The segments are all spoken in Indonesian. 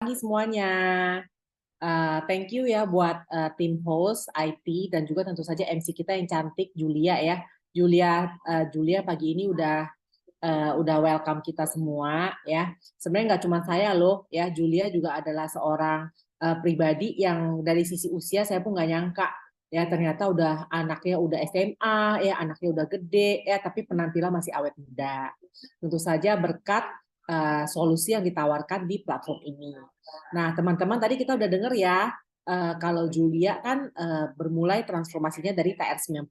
Pagi semuanya. Thank you ya buat tim host IT dan juga tentu saja MC kita yang cantik Julia ya. Julia pagi ini udah welcome kita semua ya. Sebenarnya nggak cuma saya loh ya, Julia juga adalah seorang pribadi yang dari sisi usia saya pun nggak nyangka ya, ternyata anaknya udah SMA ya, anaknya udah gede ya, tapi penampilan masih awet muda. Tentu saja berkat solusi yang ditawarkan di platform ini. Nah, teman-teman tadi kita udah dengar ya, kalau Julia kan bermulai transformasinya dari TR90.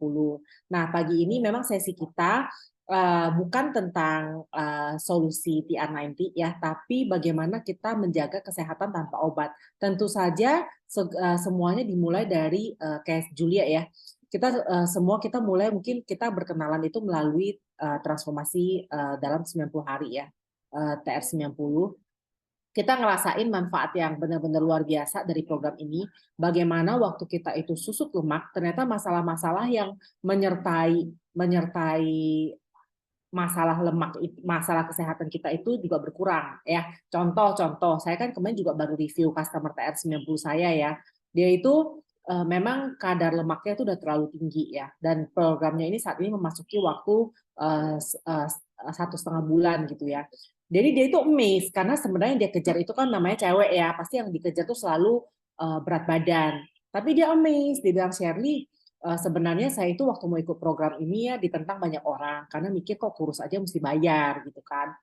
Nah, pagi ini memang sesi kita bukan tentang solusi TR90 ya, tapi bagaimana kita menjaga kesehatan tanpa obat. Tentu saja semuanya dimulai dari kayak Julia ya. Kita mulai, mungkin kita berkenalan itu melalui transformasi dalam 90 hari ya, TR90. Kita ngerasain manfaat yang benar-benar luar biasa dari program ini. Bagaimana waktu kita itu susut lemak, ternyata masalah-masalah yang menyertai masalah lemak, masalah kesehatan kita itu juga berkurang ya. Contoh, saya kan kemarin juga baru review customer TR90 saya ya. Dia itu memang kadar lemaknya itu udah terlalu tinggi ya. Dan programnya ini saat ini memasuki waktu 1,5 bulan gitu ya. Jadi dia itu amazed karena sebenarnya yang dia kejar itu kan namanya cewek ya. Pasti yang dikejar tuh selalu berat badan. Tapi dia amazed, dia bilang, Shirley, sebenarnya saya itu waktu mau ikut program ini ya ditentang banyak orang karena mikir kok kurus aja mesti bayar gitu kan.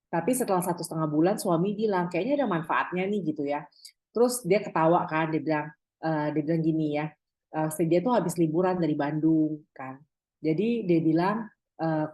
Tapi setelah 1,5 bulan suami bilang kayaknya ada manfaatnya nih gitu ya. Terus dia ketawa kan, dia bilang gini ya, dia tuh habis liburan dari Bandung kan. Jadi dia bilang,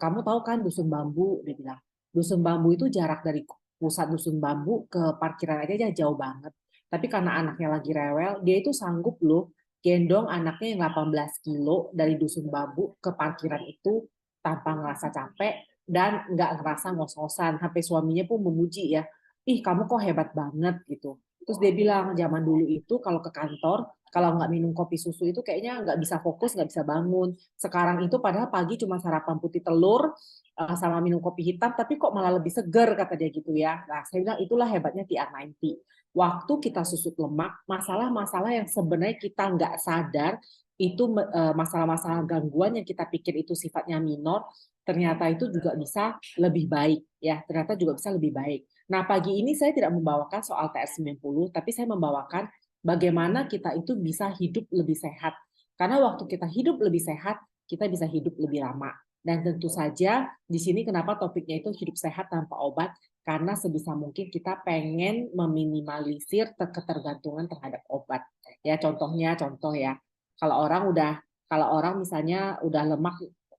kamu tahu kan Dusun Bambu, dia bilang. Dusun Bambu itu jarak dari pusat Dusun Bambu ke parkiran aja jauh banget. Tapi karena anaknya lagi rewel, dia itu sanggup loh gendong anaknya yang 18 kilo dari Dusun Bambu ke parkiran itu tanpa ngerasa capek dan nggak ngerasa ngos-ngosan. Sampai suaminya pun memuji ya, ih kamu kok hebat banget gitu. Terus dia bilang zaman dulu itu kalau ke kantor, kalau nggak minum kopi susu itu kayaknya nggak bisa fokus, nggak bisa bangun. Sekarang itu padahal pagi cuma sarapan putih telur sama minum kopi hitam, tapi kok malah lebih seger kata dia gitu ya. Nah saya bilang itulah hebatnya TR90. Waktu kita susut lemak, masalah-masalah yang sebenarnya kita nggak sadar itu masalah-masalah gangguan yang kita pikir itu sifatnya minor, ternyata itu juga bisa lebih baik ya, ternyata juga bisa lebih baik. Nah, pagi ini saya tidak membawakan soal TR90, tapi saya membawakan bagaimana kita itu bisa hidup lebih sehat. Karena waktu kita hidup lebih sehat, kita bisa hidup lebih lama. Dan tentu saja di sini kenapa topiknya itu hidup sehat tanpa obat, karena sebisa mungkin kita pengen meminimalisir ketergantungan terhadap obat. Ya, contoh ya. Kalau orang misalnya udah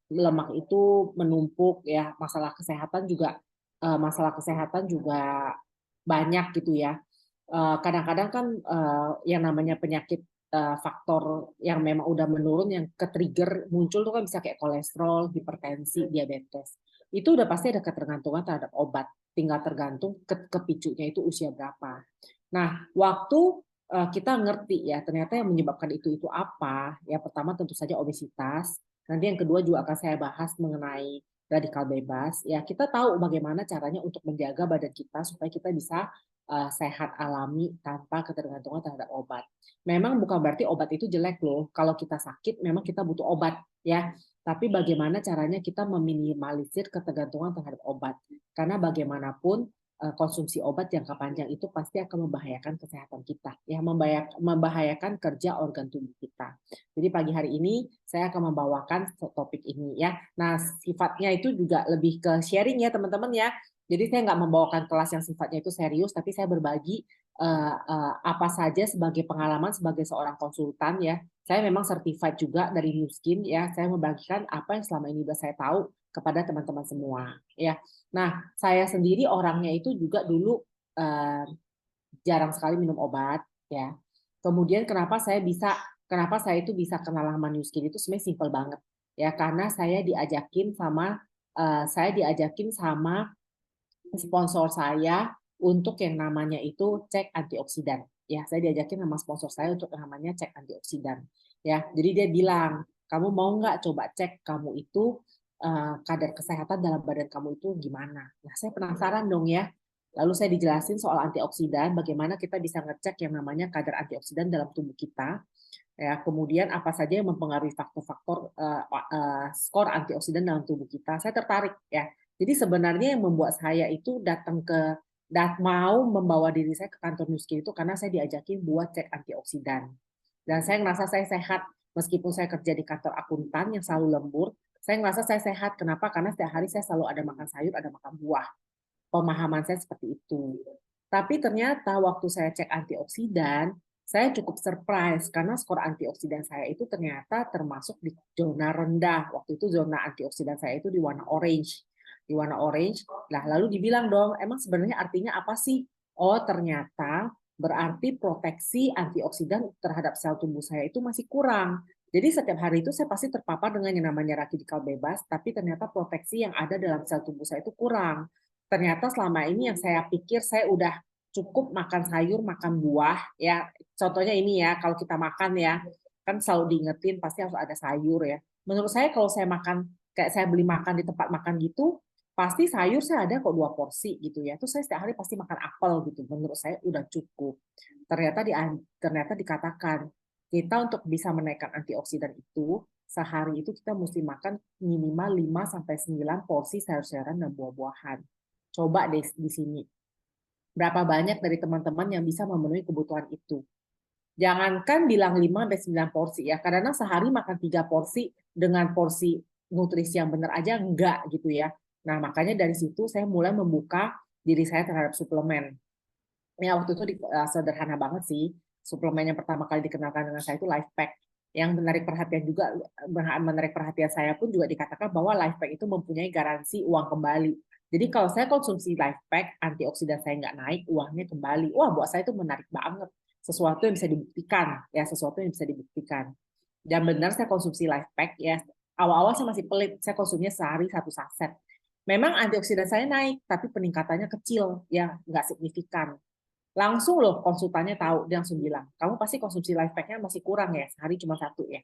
lemak itu menumpuk ya, masalah kesehatan juga banyak gitu ya. Kadang-kadang kan yang namanya penyakit faktor yang memang udah menurun yang ke-trigger muncul tuh kan bisa kayak kolesterol, hipertensi, diabetes. Itu udah pasti ada ketergantungan terhadap obat. Tinggal tergantung kepicunya itu usia berapa. Nah, waktu kita ngerti ya ternyata yang menyebabkan itu apa, ya pertama tentu saja obesitas. Nanti yang kedua juga akan saya bahas mengenai radikal bebas. Ya, kita tahu bagaimana caranya untuk menjaga badan kita supaya kita bisa sehat alami tanpa ketergantungan terhadap obat. Memang bukan berarti obat itu jelek loh. Kalau kita sakit, memang kita butuh obat ya. Tapi bagaimana caranya kita meminimalisir ketergantungan terhadap obat? Karena bagaimanapun konsumsi obat jangka panjang itu pasti akan membahayakan kesehatan kita, ya membahayakan kerja organ tubuh kita. Jadi pagi hari ini saya akan membawakan topik ini ya. Nah, sifatnya itu juga lebih ke sharing ya teman-teman ya. Jadi saya nggak membawakan kelas yang sifatnya itu serius, tapi saya berbagi apa saja sebagai pengalaman sebagai seorang konsultan ya. Saya memang certified juga dari New Skin ya. Saya membagikan apa yang selama ini sudah saya tahu kepada teman-teman semua ya. Nah, saya sendiri orangnya itu juga dulu eh, jarang sekali minum obat ya. Kemudian kenapa saya itu bisa kenal sama New Skin itu sebenarnya simpel banget ya, karena saya diajakin sama sponsor saya untuk yang namanya itu cek antioksidan. Ya, saya diajakin sama sponsor saya untuk yang namanya cek antioksidan. Ya, jadi dia bilang, kamu mau nggak coba cek kamu itu kadar kesehatan dalam badan kamu itu gimana? Nah, saya penasaran dong ya. Lalu saya dijelasin soal antioksidan, bagaimana kita bisa ngecek yang namanya kadar antioksidan dalam tubuh kita. Ya, kemudian apa saja yang mempengaruhi faktor-faktor skor antioksidan dalam tubuh kita. Saya tertarik ya. Jadi sebenarnya yang membuat saya itu datang ke mau membawa diri saya ke kantor New Skin itu karena saya diajakin buat cek antioksidan. Dan saya ngerasa saya sehat meskipun saya kerja di kantor akuntan yang selalu lembur. Saya ngerasa saya sehat. Kenapa? Karena setiap hari saya selalu ada makan sayur, ada makan buah. Pemahaman saya seperti itu. Tapi ternyata waktu saya cek antioksidan, saya cukup surprise karena skor antioksidan saya itu ternyata termasuk di zona rendah. Waktu itu zona antioksidan saya itu di warna orange. Di warna orange. Nah, lalu dibilang dong, emang sebenarnya artinya apa sih? Oh, ternyata berarti proteksi antioksidan terhadap sel tubuh saya itu masih kurang. Jadi setiap hari itu saya pasti terpapar dengan yang namanya radikal bebas, tapi ternyata proteksi yang ada dalam sel tubuh saya itu kurang. Ternyata selama ini yang saya pikir saya udah cukup makan sayur, makan buah, ya. Contohnya ini ya, kalau kita makan ya, kan selalu diingetin pasti harus ada sayur ya. Menurut saya kalau saya makan, kayak saya beli makan di tempat makan gitu, pasti sayur saya ada kok 2 porsi gitu ya. Terus saya setiap hari pasti makan apel gitu. Menurut saya udah cukup. Ternyata dikatakan kita untuk bisa menaikkan antioksidan itu sehari itu kita mesti makan minimal 5 sampai 9 porsi sayur-sayuran dan buah-buahan. Coba deh di sini. Berapa banyak dari teman-teman yang bisa memenuhi kebutuhan itu? Jangankan bilang 5 sampai 9 porsi ya. Kadang-kadang sehari makan 3 porsi dengan porsi nutrisi yang benar aja enggak gitu ya. Nah, makanya dari situ saya mulai membuka diri saya terhadap suplemen. Ya, waktu itu sederhana banget sih. Suplemen yang pertama kali dikenalkan dengan saya itu Life Pack. Yang menarik perhatian saya pun juga dikatakan bahwa Life Pack itu mempunyai garansi uang kembali. Jadi kalau saya konsumsi Life Pack, antioksidan saya nggak naik, uangnya kembali. Wah, buat saya itu menarik banget. Sesuatu yang bisa dibuktikan, ya sesuatu yang bisa dibuktikan. Dan benar saya konsumsi Life Pack ya. Awal-awal saya masih pelit, saya konsumsinya sehari 1 saset. Memang antioksidan saya naik, tapi peningkatannya kecil, ya nggak signifikan. Langsung loh konsultannya tahu, dia langsung bilang, kamu pasti konsumsi life pack-nya masih kurang ya, sehari cuma 1 ya.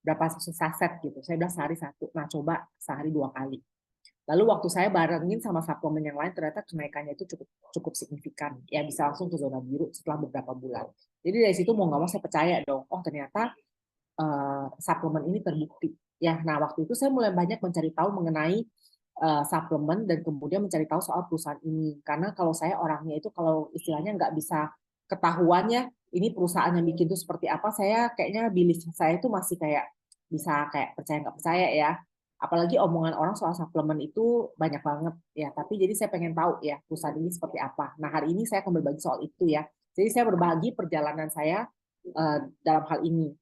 Berapa saset gitu. Saya bilang sehari 1. Nah, coba sehari 2 kali. Lalu waktu saya barengin sama suplemen yang lain, ternyata kenaikannya itu cukup cukup signifikan. Ya bisa langsung ke zona biru setelah beberapa bulan. Jadi dari situ mau nggak mau saya percaya dong, oh ternyata suplemen ini terbukti. Ya, nah waktu itu saya mulai banyak mencari tahu mengenai suplemen dan kemudian mencari tahu soal perusahaan ini. Karena kalau saya orangnya itu kalau istilahnya nggak bisa ketahuannya ini perusahaan yang bikin itu seperti apa, saya kayaknya belief saya itu masih kayak bisa kayak percaya nggak percaya ya. Apalagi omongan orang soal suplemen itu banyak banget ya. Tapi jadi saya pengen tahu ya perusahaan ini seperti apa. Nah hari ini saya akan berbagi soal itu ya. Jadi saya berbagi perjalanan saya dalam hal ini.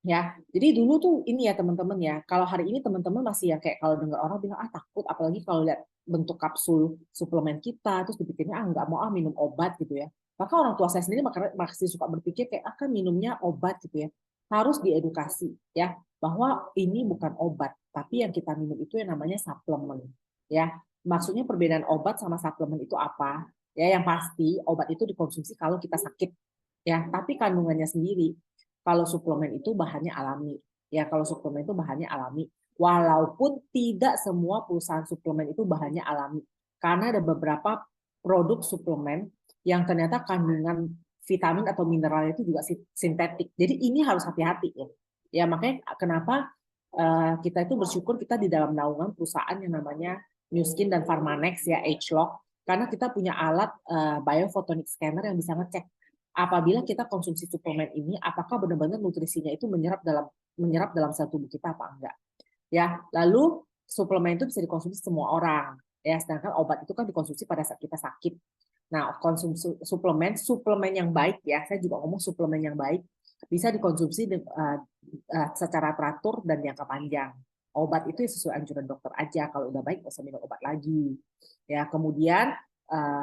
Ya, jadi dulu tuh ini ya teman-teman ya. Kalau hari ini teman-teman masih ya kayak kalau dengar orang bilang takut, apalagi kalau lihat bentuk kapsul suplemen kita, terus dipikirnya nggak mau minum obat gitu ya. Maka orang tua saya sendiri masih suka berpikir kayak kan minumnya obat gitu ya. Harus diedukasi ya bahwa ini bukan obat, tapi yang kita minum itu yang namanya suplemen ya. Maksudnya perbedaan obat sama suplemen itu apa? Ya, yang pasti obat itu dikonsumsi kalau kita sakit ya, tapi kandungannya sendiri kalau suplemen itu bahannya alami. Ya, kalau suplemen itu bahannya alami. Walaupun tidak semua perusahaan suplemen itu bahannya alami. Karena ada beberapa produk suplemen yang ternyata kandungan vitamin atau mineralnya itu juga sintetik. Jadi ini harus hati-hati ya. Ya, makanya kenapa kita itu bersyukur kita di dalam naungan perusahaan yang namanya New Skin dan Pharmanex ya, ageLOC. Karena kita punya alat biophotonic scanner yang bisa ngecek apabila kita konsumsi suplemen ini, apakah benar-benar nutrisinya itu menyerap dalam sel tubuh kita apa enggak. Ya, lalu suplemen itu bisa dikonsumsi semua orang. Ya, sedangkan obat itu kan dikonsumsi pada saat kita sakit. Nah, konsumsi suplemen yang baik ya, saya juga ngomong suplemen yang baik bisa dikonsumsi secara teratur dan jangka panjang. Obat itu sesuai anjuran dokter aja. Kalau udah baik, nggak usah minum obat lagi. Ya, kemudian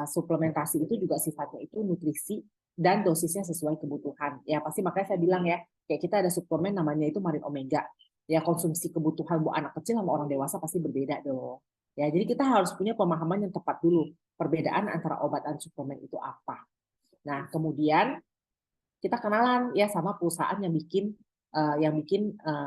suplementasi itu juga sifatnya itu nutrisi dan dosisnya sesuai kebutuhan. Ya pasti makanya saya bilang ya, kayak kita ada suplemen namanya itu Marin Omega. Ya konsumsi kebutuhan buat anak kecil sama orang dewasa pasti berbeda dong. Ya jadi kita harus punya pemahaman yang tepat dulu perbedaan antara obat dan suplemen itu apa. Nah kemudian kita kenalan ya sama perusahaan yang bikin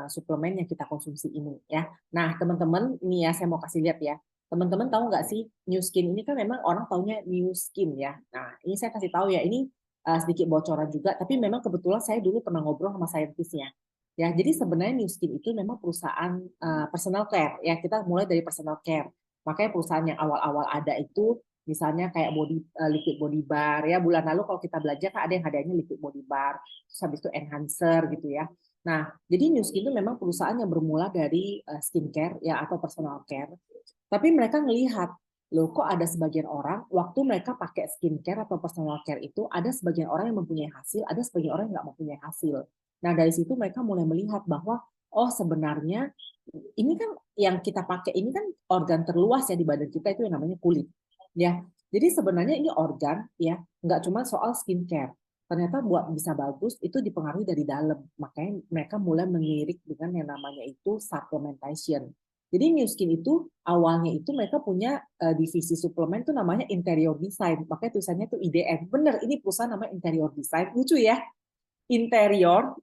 suplemen yang kita konsumsi ini ya. Nah teman-teman ini ya saya mau kasih lihat ya. Teman-teman tahu nggak sih, New Skin ini kan memang orang taunya New Skin ya. Nah, ini saya kasih tahu ya, ini sedikit bocoran juga, tapi memang kebetulan saya dulu pernah ngobrol sama saintisnya. Ya, jadi sebenarnya New Skin itu memang perusahaan personal care. Ya, kita mulai dari personal care. Makanya perusahaan yang awal-awal ada itu, misalnya kayak liquid body bar ya. Bulan lalu kalau kita belanja kan ada yang hadiahnya liquid body bar, terus habis itu enhancer gitu ya. Nah, jadi New Skin itu memang perusahaan yang bermula dari skincare ya atau personal care. Tapi mereka ngelihat, loh kok ada sebagian orang, waktu mereka pakai skincare atau personal care itu, ada sebagian orang yang mempunyai hasil, ada sebagian orang yang nggak mempunyai hasil. Nah, dari situ mereka mulai melihat bahwa, oh sebenarnya ini kan yang kita pakai ini kan organ terluas ya di badan kita itu yang namanya kulit. Ya, jadi sebenarnya ini organ ya, nggak cuma soal skincare. Ternyata buat bisa bagus itu dipengaruhi dari dalam. Makanya mereka mulai mengirik dengan yang namanya itu supplementation. Jadi New Skin itu awalnya itu mereka punya divisi suplemen itu namanya interior design. Makanya tulisannya itu IDM. Bener, ini perusahaan namanya interior design. Lucu ya, interior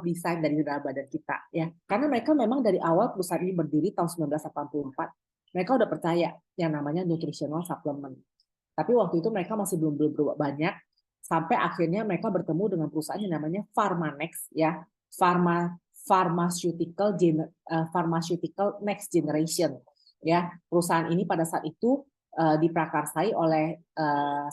design dari dalam badan kita ya. Karena mereka memang dari awal perusahaan ini berdiri tahun 1984. Mereka udah percaya yang namanya nutritional supplement. Tapi waktu itu mereka masih belum berubah banyak sampai akhirnya mereka bertemu dengan perusahaan yang namanya Pharmanex ya. Pharmaceutical Next Generation ya. Perusahaan ini pada saat itu diprakarsai oleh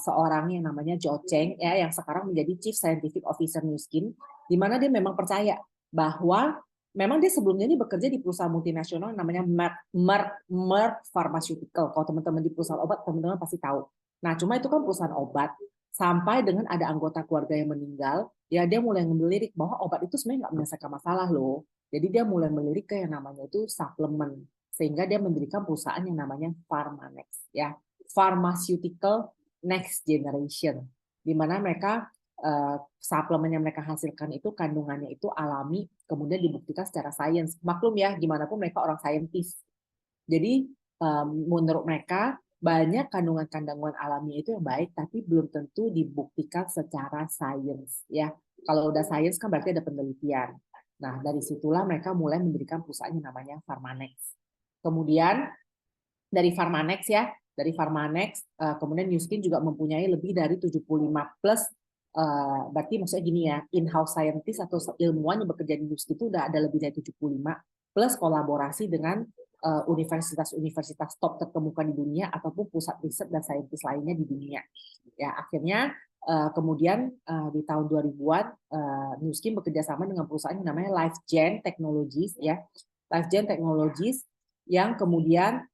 seorang yang namanya Zhou Cheng ya, yang sekarang menjadi Chief Scientific Officer New Skin, di mana dia memang percaya bahwa memang dia sebelumnya ini bekerja di perusahaan multinasional namanya Merck Pharmaceutical. Kalau teman-teman di perusahaan obat, teman-teman pasti tahu. Nah, cuma itu kan perusahaan obat, sampai dengan ada anggota keluarga yang meninggal, ya dia mulai melirik bahwa obat itu sebenarnya nggak menyelesaikan masalah loh. Jadi dia mulai melirik ke yang namanya itu suplemen, sehingga dia mendirikan perusahaan yang namanya Pharmanex, ya, Pharmaceutical Next Generation, di mana mereka suplemen yang mereka hasilkan itu kandungannya itu alami, kemudian dibuktikan secara sains. Maklum ya, gimana pun mereka orang saintis. Jadi menurut mereka banyak kandungan-kandungan alami itu yang baik, tapi belum tentu dibuktikan secara sains. Ya, kalau udah sains kan berarti ada penelitian. Nah, dari situlah mereka mulai mendirikan perusahaan yang namanya Pharmanex. Kemudian dari Pharmanex ya, dari Pharmanex, kemudian New Skin juga mempunyai lebih dari 75 plus, berarti maksudnya gini ya, in-house scientist atau ilmuwan yang bekerja di New Skin itu udah ada lebih dari 75, plus kolaborasi dengan universitas-universitas top terkemuka di dunia ataupun pusat riset dan saintis lainnya di dunia. Ya, akhirnya kemudian di tahun 2000-an New Skin bekerja sama dengan perusahaan yang namanya LifeGen Technologies ya. LifeGen Technologies yang kemudian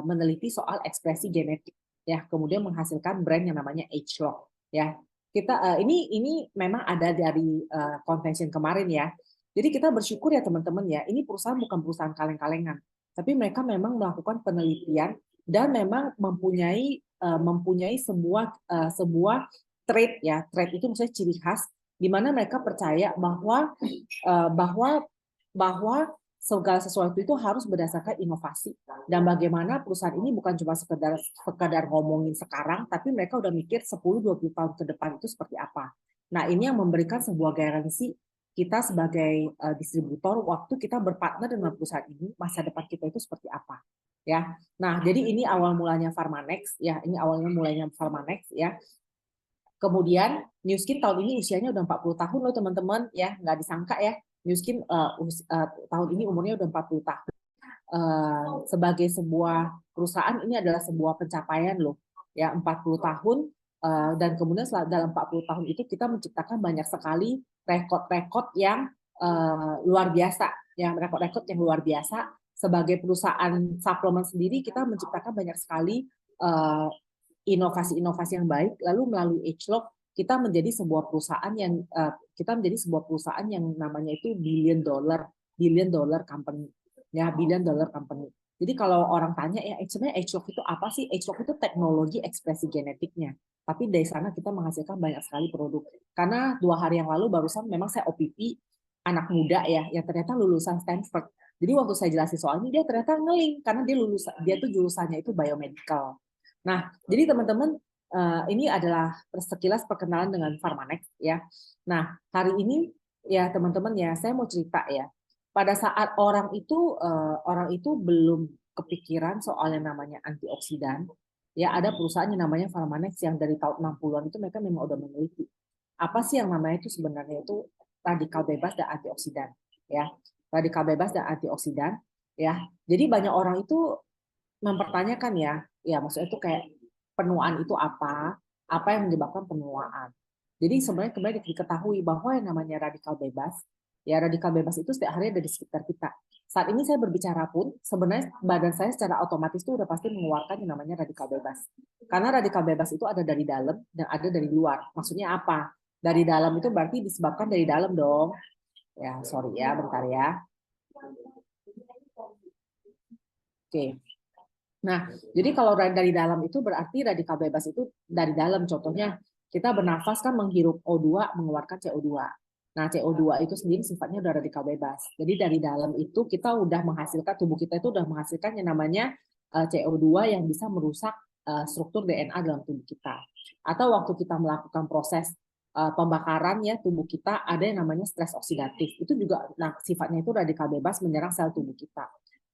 meneliti soal ekspresi genetik ya, kemudian menghasilkan brand yang namanya ageLOC ya. Kita ini memang ada dari convention kemarin ya. Jadi kita bersyukur ya teman-teman ya, ini perusahaan bukan perusahaan kaleng-kalengan, tapi mereka memang melakukan penelitian dan memang mempunyai sebuah trait ya. Trait itu maksudnya ciri khas di mana mereka percaya bahwa bahwa segala sesuatu itu harus berdasarkan inovasi, dan bagaimana perusahaan ini bukan cuma sekedar ngomongin sekarang, tapi mereka udah mikir 10-20 tahun ke depan itu seperti apa. Nah, ini yang memberikan sebuah garansi kita sebagai distributor waktu kita berpartner dengan perusahaan ini, masa depan kita itu seperti apa ya. Nah, jadi ini awal mulanya Pharmanex ya, ini awalnya mulanya Pharmanex ya. Kemudian New Skin tahun ini usianya udah 40 tahun loh teman-teman ya, nggak disangka ya. New Skin tahun ini umurnya udah 40 tahun. Sebagai sebuah perusahaan ini adalah sebuah pencapaian loh ya, 40 tahun. Dan kemudian dalam 40 tahun itu kita menciptakan banyak sekali rekod-rekod yang luar biasa ya, rekod-rekod yang luar biasa. Sebagai perusahaan suplemen sendiri kita menciptakan banyak sekali inovasi-inovasi yang baik, lalu melalui ageLOC kita menjadi sebuah perusahaan yang namanya itu billion dollar company ya, billion dollar company. Jadi kalau orang tanya ya sebenarnya ageLOC itu apa sih? ageLOC itu teknologi ekspresi genetiknya. Tapi dari sana kita menghasilkan banyak sekali produk. Karena 2 hari yang lalu barusan memang saya OPP anak muda ya, yang ternyata lulusan Stanford. Jadi waktu saya jelasin soal ini dia ternyata ngeling karena dia tuh jurusannya itu biomedical. Nah, jadi teman-teman ini adalah sekilas perkenalan dengan Pharmanex ya. Nah, hari ini ya teman-teman ya, saya mau cerita ya. Pada saat orang itu kepikiran soal yang namanya antioksidan, ya ada perusahaan yang namanya Pharmanex yang dari tahun 60-an itu mereka memang udah meneliti apa sih yang namanya itu sebenarnya itu radikal bebas dan antioksidan, ya. Radikal bebas dan antioksidan, ya. Jadi banyak orang itu mempertanyakan ya maksudnya itu kayak penuaan itu apa yang menyebabkan penuaan. Jadi sebenarnya kembali diketahui bahwa yang namanya radikal bebas, ya radikal bebas itu setiap hari ada di sekitar kita. Saat ini saya berbicara pun, sebenarnya badan saya secara otomatis itu udah pasti mengeluarkan yang namanya radikal bebas. Karena radikal bebas itu ada dari dalam dan ada dari luar. Maksudnya apa? Dari dalam itu berarti disebabkan dari dalam dong. Ya, sorry ya, bentar ya. Oke. Nah, jadi kalau dari dalam itu berarti radikal bebas itu dari dalam. Contohnya, kita bernafas kan menghirup O2, mengeluarkan CO2. Nah, CO2 itu sendiri sifatnya udah radikal bebas. Jadi dari dalam itu kita udah menghasilkan, tubuh kita itu udah menghasilkan yang namanya CO2 yang bisa merusak struktur DNA dalam tubuh kita. Atau waktu kita melakukan proses pembakaran ya tubuh kita ada yang namanya stres oksidatif. Itu juga nah, sifatnya itu radikal bebas menyerang sel tubuh kita.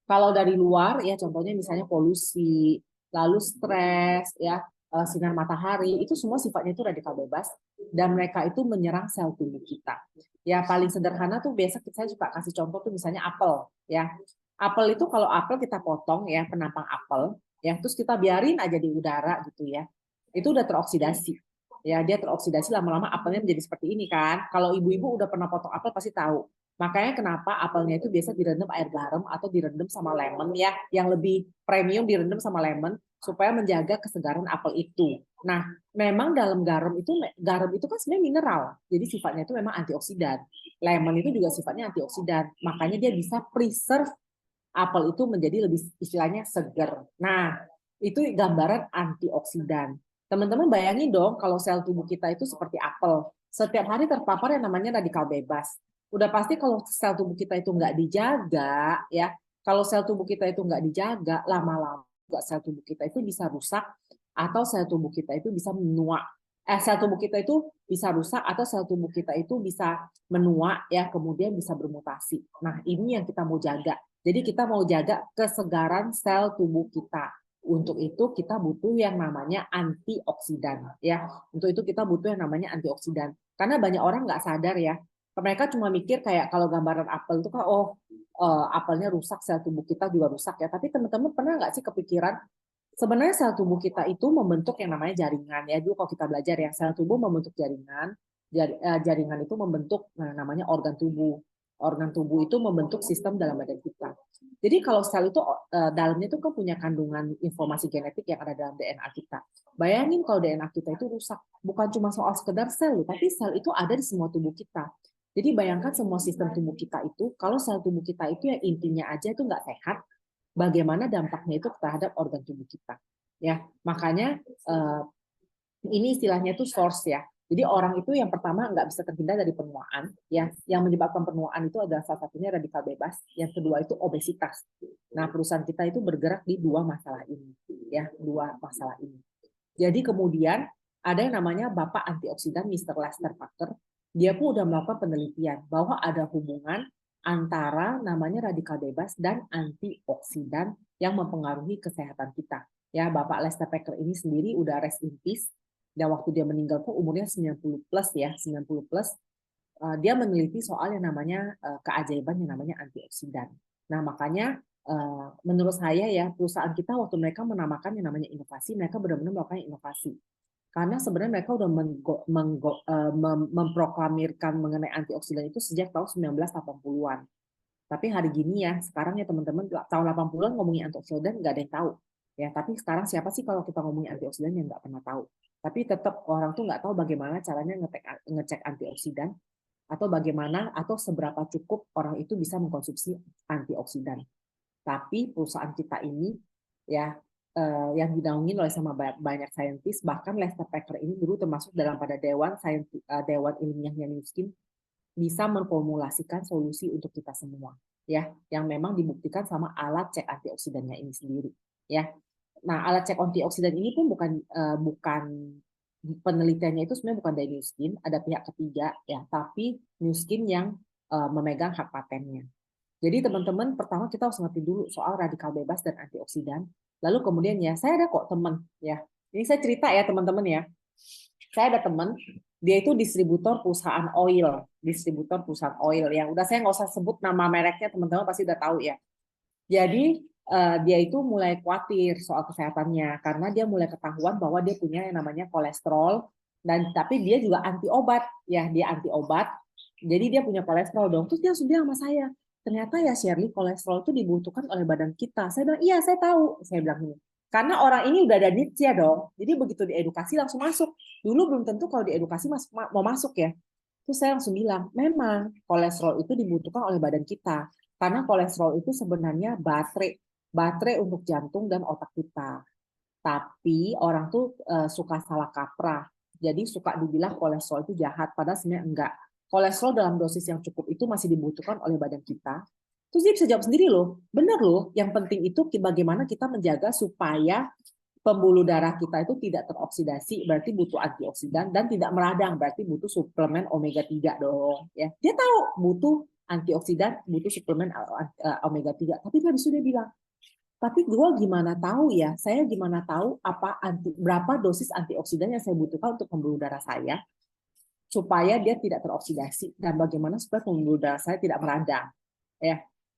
Kalau dari luar ya contohnya misalnya polusi, lalu stres ya, sinar matahari itu semua sifatnya itu radikal bebas dan mereka itu menyerang sel tubuh kita. Ya paling sederhana tuh biasa saya suka kasih contoh tuh misalnya apel ya. Apel itu kalau apel kita potong ya penampang apel ya terus kita biarin aja di udara gitu ya. Itu udah teroksidasi. Ya dia teroksidasi lama-lama apelnya menjadi seperti ini kan. Kalau ibu-ibu udah pernah potong apel pasti tahu. Makanya kenapa apelnya itu biasa direndam air garam atau direndam sama lemon ya, yang lebih premium direndam sama lemon supaya menjaga kesegaran apel itu. Nah, memang dalam garam itu kan sebenarnya mineral. Jadi sifatnya itu memang antioksidan. Lemon itu juga sifatnya antioksidan. Makanya dia bisa preserve apel itu menjadi lebih istilahnya segar. Nah, itu gambaran antioksidan. Teman-teman bayangin dong kalau sel tubuh kita itu seperti apel. Setiap hari terpapar yang namanya radikal bebas. Udah pasti kalau sel tubuh kita itu nggak dijaga, ya, kalau sel tubuh kita itu nggak dijaga, lama-lama juga sel tubuh kita itu bisa rusak atau sel tubuh kita itu bisa menua. Sel tubuh kita itu bisa rusak atau sel tubuh kita itu bisa menua, ya, kemudian bisa bermutasi. Nah, ini yang kita mau jaga. Jadi kita mau jaga kesegaran sel tubuh kita. Untuk itu kita butuh yang namanya antioksidan, ya. Untuk itu kita butuh yang namanya antioksidan. Karena banyak orang nggak sadar ya. Mereka cuma mikir kayak kalau gambaran apel itu kan apelnya rusak, sel tubuh kita juga rusak ya. Tapi teman-teman pernah nggak sih kepikiran sebenarnya sel tubuh kita itu membentuk yang namanya jaringan ya. Dulu kalau kita belajar ya, sel tubuh membentuk jaringan. Jaringan itu membentuk namanya organ tubuh. Organ tubuh itu membentuk sistem dalam badan kita. Jadi kalau sel itu dalamnya itu kan punya kandungan informasi genetik yang ada dalam DNA kita. Bayangin kalau DNA kita itu rusak, bukan cuma soal sekedar sel, tapi sel itu ada di semua tubuh kita. Jadi bayangkan semua sistem tubuh kita itu, kalau sel tubuh kita itu yang intinya aja itu nggak sehat, bagaimana dampaknya itu terhadap organ tubuh kita. Ya, makanya ini istilahnya itu source ya. Jadi orang itu yang pertama nggak bisa terhindar dari penuaan, ya. Yang menyebabkan penuaan itu adalah salah satunya radikal bebas. Yang kedua itu obesitas. Nah, perusahaan kita itu bergerak di dua masalah ini, ya, dua masalah ini. Jadi kemudian ada yang namanya Bapak antioksidan Mr. Lester Packer. Dia pun udah melakukan penelitian bahwa ada hubungan antara namanya radikal bebas dan antioksidan yang mempengaruhi kesehatan kita. Ya, Bapak Lester Packer ini sendiri udah rest in peace. Dan waktu dia meninggal pun umurnya 90 plus ya, 90 plus. Dia meneliti soal yang namanya keajaiban yang namanya antioksidan. Nah, makanya menurut saya ya perusahaan kita waktu mereka menamakan yang namanya inovasi, mereka benar-benar melakukan inovasi. Karena sebenarnya mereka udah memproklamirkan mengenai antioksidan itu sejak tahun 1980-an. Tapi hari gini ya, sekarang ya teman-teman, tahun 80-an ngomongin antioksidan nggak ada yang tahu. Ya, tapi sekarang siapa sih kalau kita ngomongin antioksidan yang nggak pernah tahu? Tapi tetap orang tuh nggak tahu bagaimana caranya ngecek antioksidan atau bagaimana atau seberapa cukup orang itu bisa mengkonsumsi antioksidan. Tapi perusahaan kita ini ya yang dinaungi oleh sama banyak saintis, bahkan Lester Packer ini dulu termasuk dalam pada dewan ilmiahnya New Skin bisa memformulasikan solusi untuk kita semua ya yang memang dibuktikan sama alat cek antioksidannya ini sendiri ya. Nah, alat cek antioksidan ini pun bukan penelitiannya itu sebenarnya bukan dari New Skin, ada pihak ketiga ya, tapi New Skin yang memegang hak patennya. Jadi teman-teman, pertama kita harus ngerti dulu soal radikal bebas dan antioksidan. Lalu kemudian ya, saya ada kok teman ya. Ini saya cerita ya teman-teman ya. Saya ada teman, dia itu distributor perusahaan oil ya. Udah saya nggak usah sebut nama mereknya, teman-teman pasti udah tahu ya. Jadi dia itu mulai khawatir soal kesehatannya karena dia mulai ketahuan bahwa dia punya yang namanya kolesterol dan tapi dia juga anti obat ya, dia anti obat. Jadi dia punya kolesterol dong. Terus dia langsung bilang sama saya, ternyata ya Shirley, kolesterol itu dibutuhkan oleh badan kita. Saya bilang, iya saya tahu. Saya bilang ini. Karena orang ini udah ada needs ya dong. Jadi begitu diedukasi langsung masuk. Dulu belum tentu kalau diedukasi mau masuk ya. Terus saya langsung bilang, memang kolesterol itu dibutuhkan oleh badan kita. Karena kolesterol itu sebenarnya baterai untuk jantung dan otak kita. Tapi orang tuh suka salah kaprah. Jadi suka dibilang kolesterol itu jahat, padahal sebenarnya enggak. Kolesterol dalam dosis yang cukup itu masih dibutuhkan oleh badan kita. Terus dia bisa jawab sendiri loh, benar loh. Yang penting itu bagaimana kita menjaga supaya pembuluh darah kita itu tidak teroksidasi, berarti butuh antioksidan, dan tidak meradang, berarti butuh suplemen omega 3 dong. Ya, dia tahu butuh antioksidan, butuh suplemen omega 3. Tapi kan sudah bilang, tapi gue gimana tahu ya? Saya gimana tahu berapa dosis antioksidan yang saya butuhkan untuk pembuluh darah saya supaya dia tidak teroksidasi dan bagaimana supaya pembuluh darah saya tidak meradang.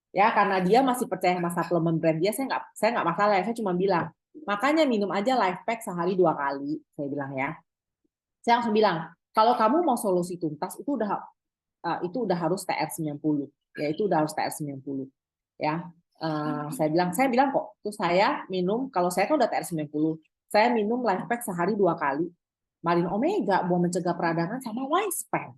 Ya, karena dia masih percaya sama suplemen brand dia, saya nggak masalah ya. Saya cuma bilang, makanya minum aja Life Pack sehari 2 kali. Saya bilang ya. Saya langsung bilang, kalau kamu mau solusi tuntas itu udah harus TR90. Ya, itu udah harus TR90. Ya, saya bilang kok, tuh saya minum, kalau saya kan udah TR90, saya minum Life Pack sehari 2 kali. Marin Omega buat mencegah peradangan sama Wispan.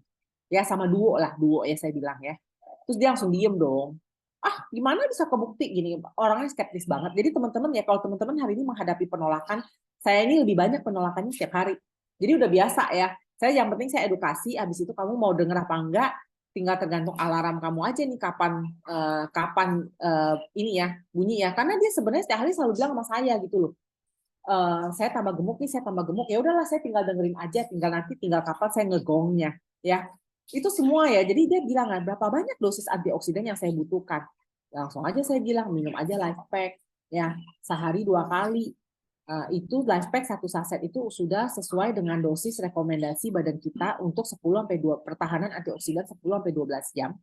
Ya, sama duo ya saya bilang ya. Terus dia langsung diem dong. Ah, gimana bisa kebukti gini? Orangnya skeptis banget. Jadi teman-teman ya, kalau teman-teman hari ini menghadapi penolakan, saya ini lebih banyak penolakannya setiap hari. Jadi udah biasa ya. Saya yang penting saya edukasi, habis itu kamu mau denger apa enggak, tinggal tergantung alarm kamu aja nih kapan ini ya bunyi ya. Karena dia sebenarnya setiap hari selalu bilang sama saya gitu loh. Saya tambah gemuk nih, saya tambah gemuk. Ya udahlah, saya tinggal dengerin aja, tinggal kapan saya ngegongnya ya. Itu semua ya. Jadi dia bilang, berapa banyak dosis antioksidan yang saya butuhkan. Langsung aja saya bilang, minum aja Life Pack ya, sehari 2 kali. Itu Life Pack 1 saset itu sudah sesuai dengan dosis rekomendasi badan kita untuk 10 sampai 2 pertahanan antioksidan 10 sampai 12 jam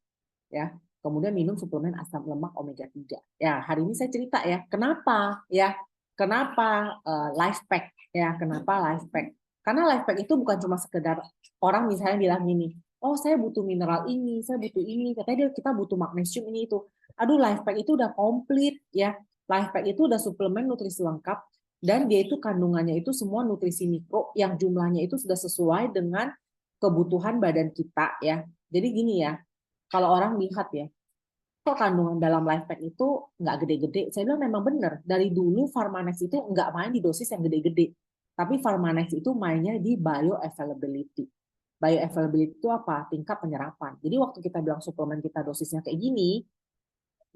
ya. Kemudian minum suplemen asam lemak omega 3. Ya, hari ini saya cerita ya, kenapa ya? Kenapa Life Pack ya? Kenapa Life Pack? Karena Life Pack itu bukan cuma sekedar orang misalnya bilang gini, oh saya butuh mineral ini, saya butuh ini, katanya kita butuh magnesium ini itu. Aduh, Life Pack itu udah komplit ya. Life Pack itu udah suplemen nutrisi lengkap dan dia itu kandungannya itu semua nutrisi mikro yang jumlahnya itu sudah sesuai dengan kebutuhan badan kita ya. Jadi gini ya, kalau orang lihat ya, kok kandungan dalam Life Pack itu nggak gede-gede. Saya bilang memang benar. Dari dulu Pharmanex itu nggak main di dosis yang gede-gede. Tapi Pharmanex itu mainnya di bioavailability. Bioavailability itu apa? Tingkat penyerapan. Jadi waktu kita bilang suplemen kita dosisnya kayak gini,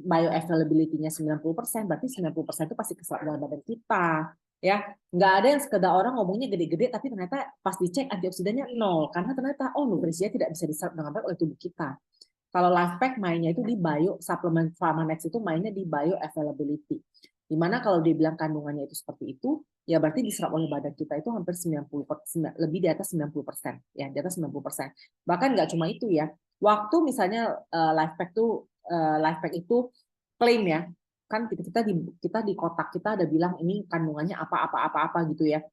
bioavailability-nya 90%, berarti 90% itu pasti keserap dalam badan kita. Ya, nggak ada yang sekedar orang ngomongnya gede-gede, tapi ternyata pas dicek antioksidannya 0, karena ternyata nutrisinya tidak bisa diserap dengan baik oleh tubuh kita. Kalau Life Pack mainnya itu di bio, suplemen Pharmanex itu mainnya di bioavailability. Dimana kalau dibilang kandungannya itu seperti itu, ya berarti diserap oleh badan kita itu hampir 90%, lebih di atas 90%, ya di atas 90%. Bahkan nggak cuma itu ya. Waktu misalnya Life Pack itu klaim ya, kan kita di kotak kita ada bilang ini kandungannya apa gitu ya.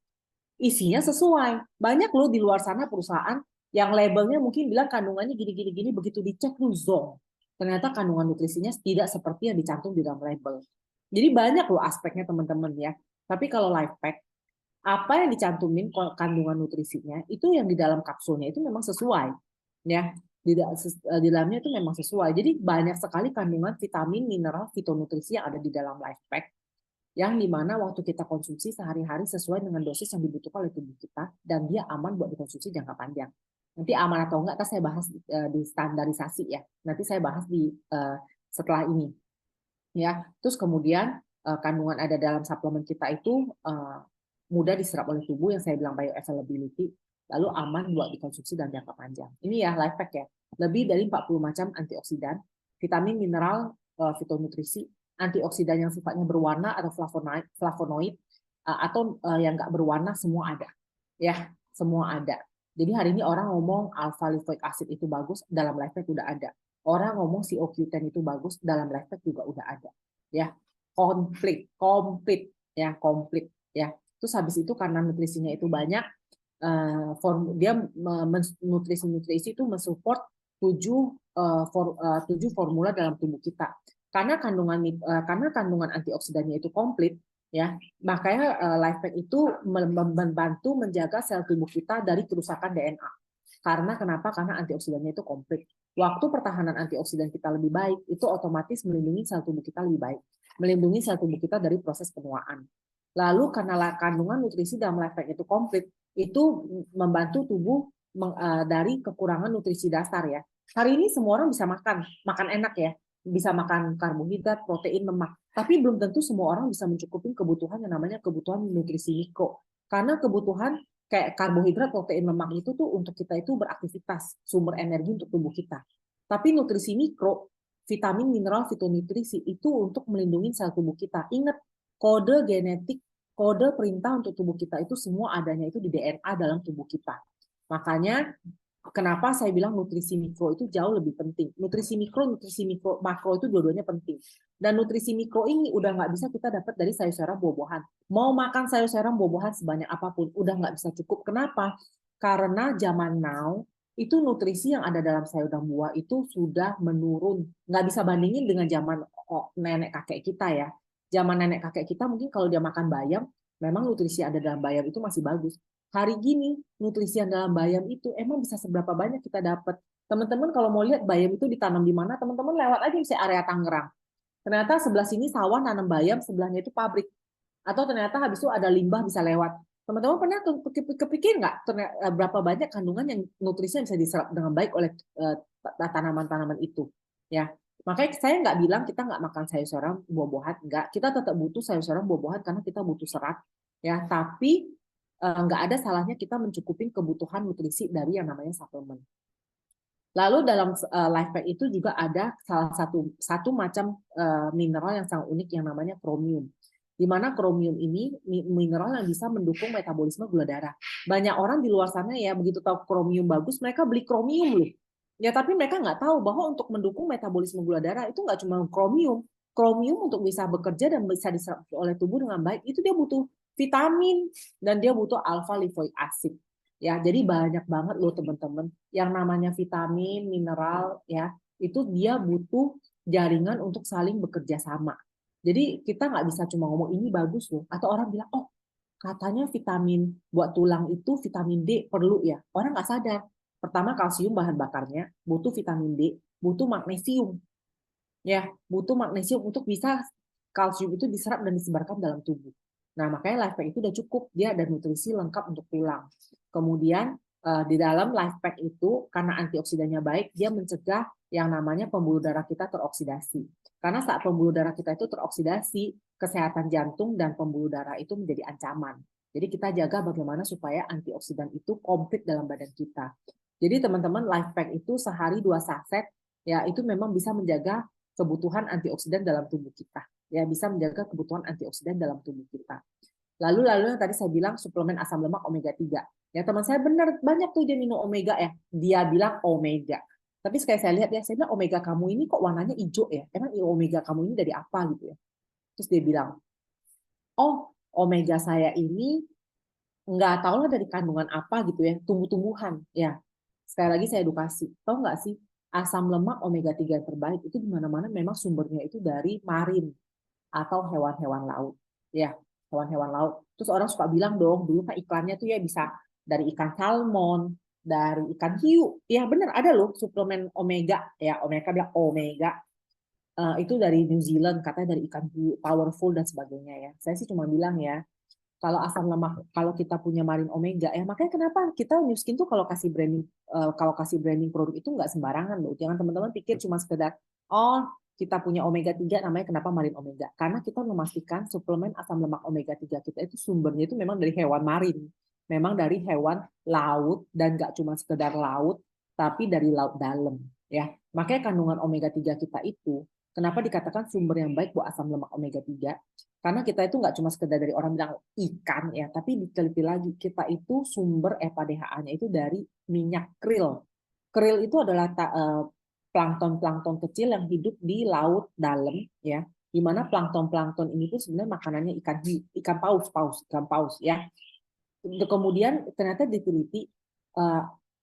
Isinya sesuai. Banyak loh di luar sana perusahaan yang labelnya mungkin bilang kandungannya gini-gini begitu dicek tuh zong. Ternyata kandungan nutrisinya tidak seperti yang dicantum di dalam label. Jadi banyak loh aspeknya teman-teman ya. Tapi kalau Life Pack, apa yang dicantumin kandungan nutrisinya itu yang di dalam kapsulnya itu memang sesuai ya. Di dalamnya itu memang sesuai. Jadi banyak sekali kandungan vitamin, mineral, fitonutrisi yang ada di dalam Life Pack yang dimana waktu kita konsumsi sehari-hari sesuai dengan dosis yang dibutuhkan oleh tubuh kita dan dia aman buat dikonsumsi jangka panjang. Nanti aman atau enggak, saya bahas di standarisasi ya. Nanti saya bahas setelah ini. Ya, terus kemudian kandungan ada dalam suplemen kita itu mudah diserap oleh tubuh yang saya bilang bioavailability, lalu aman buat dikonsumsi dalam jangka panjang. Ini ya Life Pack ya. Lebih dari 40 macam antioksidan vitamin, mineral, fitonutrisi, antioksidan yang sifatnya berwarna atau flavonoid, atau yang nggak berwarna, semua ada. Ya, semua ada. Jadi hari ini orang ngomong alpha lipoic acid itu bagus, dalam LifePack udah ada. Orang ngomong CoQ10 itu bagus, dalam LifePack juga udah ada. Ya, komplit ya, komplit ya. Terus habis itu karena nutrisinya itu banyak, dia nutrisi itu mensupport 7 formula dalam tubuh kita. Karena kandungan antioksidannya itu komplit, ya, makanya LifePack itu membantu menjaga sel tubuh kita dari kerusakan DNA. Karena kenapa? Karena antioksidannya itu komplit. Waktu pertahanan antioksidan kita lebih baik, itu otomatis melindungi sel tubuh kita lebih baik, melindungi sel tubuh kita dari proses penuaan. Lalu karena kandungan nutrisi dalam LifePack itu komplit, itu membantu tubuh dari kekurangan nutrisi dasar ya. Hari ini semua orang bisa makan enak ya, bisa makan karbohidrat, protein, lemak. Tapi belum tentu semua orang bisa mencukupi kebutuhan yang namanya kebutuhan nutrisi mikro. Karena kebutuhan kayak karbohidrat, protein, lemak itu tuh untuk kita itu beraktivitas, sumber energi untuk tubuh kita. Tapi nutrisi mikro, vitamin, mineral, fitonutrisi itu untuk melindungi sel tubuh kita. Ingat, kode genetik, kode perintah untuk tubuh kita itu semua adanya itu di DNA dalam tubuh kita. Makanya kenapa saya bilang nutrisi mikro itu jauh lebih penting. Nutrisi mikro, makro itu dua-duanya penting. Dan nutrisi mikro ini udah nggak bisa kita dapat dari sayur-sayuran, buah-buahan. Mau makan sayur-sayuran, buah-buahan sebanyak apapun, udah nggak bisa cukup. Kenapa? Karena zaman now, itu nutrisi yang ada dalam sayur dan buah itu sudah menurun. Nggak bisa bandingin dengan zaman nenek kakek kita ya. Zaman nenek kakek kita mungkin kalau dia makan bayam, memang nutrisi yang ada dalam bayam itu masih bagus. Hari gini, nutrisi yang dalam bayam itu emang bisa seberapa banyak kita dapat. Teman-teman kalau mau lihat bayam itu ditanam di mana, teman-teman lewat aja misalnya area Tangerang. Ternyata sebelah sini sawah nanam bayam, sebelahnya itu pabrik. Atau ternyata habis itu ada limbah bisa lewat. Teman-teman pernah kepikir nggak berapa banyak kandungan yang nutrisi yang bisa diserap dengan baik oleh tanaman-tanaman itu? Ya, makanya saya nggak bilang kita nggak makan sayur-sayuran, buah-buahan, nggak. Kita tetap butuh sayur-sayuran, buah-buahan karena kita butuh serat. Ya, tapi nggak ada salahnya kita mencukupi kebutuhan nutrisi dari yang namanya suplemen. Lalu dalam LifePack itu juga ada salah satu macam mineral yang sangat unik yang namanya kromium. Di mana kromium ini mineral yang bisa mendukung metabolisme gula darah. Banyak orang di luar sana ya begitu tahu kromium bagus, mereka beli kromium loh. Ya tapi mereka nggak tahu bahwa untuk mendukung metabolisme gula darah itu nggak cuma kromium. Kromium untuk bisa bekerja dan bisa diserap oleh tubuh dengan baik itu dia butuh vitamin dan dia butuh alpha lipoic acid. Ya, jadi banyak banget loh teman-teman yang namanya vitamin, mineral ya, itu dia butuh jaringan untuk saling bekerja sama. Jadi kita nggak bisa cuma ngomong ini bagus loh, atau orang bilang, oh katanya vitamin buat tulang itu vitamin D perlu ya. Orang nggak sadar. Pertama kalsium bahan bakarnya, butuh vitamin D, butuh magnesium. Ya, butuh magnesium untuk bisa kalsium itu diserap dan disebarkan dalam tubuh. Nah, makanya LifePack itu udah cukup, dia ada nutrisi lengkap untuk tulang. Kemudian di dalam LifePack itu karena antioksidannya baik, dia mencegah yang namanya pembuluh darah kita teroksidasi. Karena saat pembuluh darah kita itu teroksidasi, kesehatan jantung dan pembuluh darah itu menjadi ancaman. Jadi kita jaga bagaimana supaya antioksidan itu komplit dalam badan kita. Jadi teman-teman LifePack itu sehari 2 saset, ya itu memang bisa menjaga kebutuhan antioksidan dalam tubuh kita. Ya, bisa menjaga kebutuhan antioksidan dalam tubuh kita. Lalu yang tadi saya bilang suplemen asam lemak omega 3. Ya, teman saya benar banyak tuh dia minum omega ya. Dia bilang omega. Tapi sekali saya lihat ya, saya bilang omega kamu ini kok warnanya hijau ya? Emang omega kamu ini dari apa gitu ya? Terus dia bilang, "Oh, omega saya ini nggak tahu lah dari kandungan apa gitu ya, tumbuh-tumbuhan." Ya, sekali lagi saya edukasi. Tahu nggak sih, asam lemak omega 3 yang terbaik itu di mana-mana memang sumbernya itu dari marin atau hewan-hewan laut. Ya, hewan-hewan laut. Terus orang suka bilang dong, dulu kan iklannya tuh ya bisa dari ikan salmon, dari ikan hiu. Ya benar ada loh suplemen omega. Ya, omega bilang omega. Itu dari New Zealand, katanya dari ikan hiu, powerful dan sebagainya ya. Saya sih cuma bilang ya, kalau asam lemak kalau kita punya marin omega ya makanya kenapa kita New Skin tuh kalau kasih branding produk itu nggak sembarangan loh. Jangan teman-teman pikir cuma sekedar oh kita punya omega 3 namanya kenapa marin omega, karena kita memastikan suplemen asam lemak omega 3 kita itu sumbernya itu memang dari hewan marin, memang dari hewan laut dan nggak cuma sekedar laut, tapi dari laut dalam, ya. Makanya kandungan omega 3 kita itu kenapa dikatakan sumber yang baik buat asam lemak omega 3? Karena kita itu nggak cuma sekedar dari orang bilang ikan ya, tapi diteliti lagi kita itu sumber EPA DHA-nya itu dari minyak krill. Krill itu adalah plankton-plankton kecil yang hidup di laut dalam ya, di mana plankton-plankton ini tuh sebenarnya makanannya ikan paus ya. Kemudian ternyata diteliti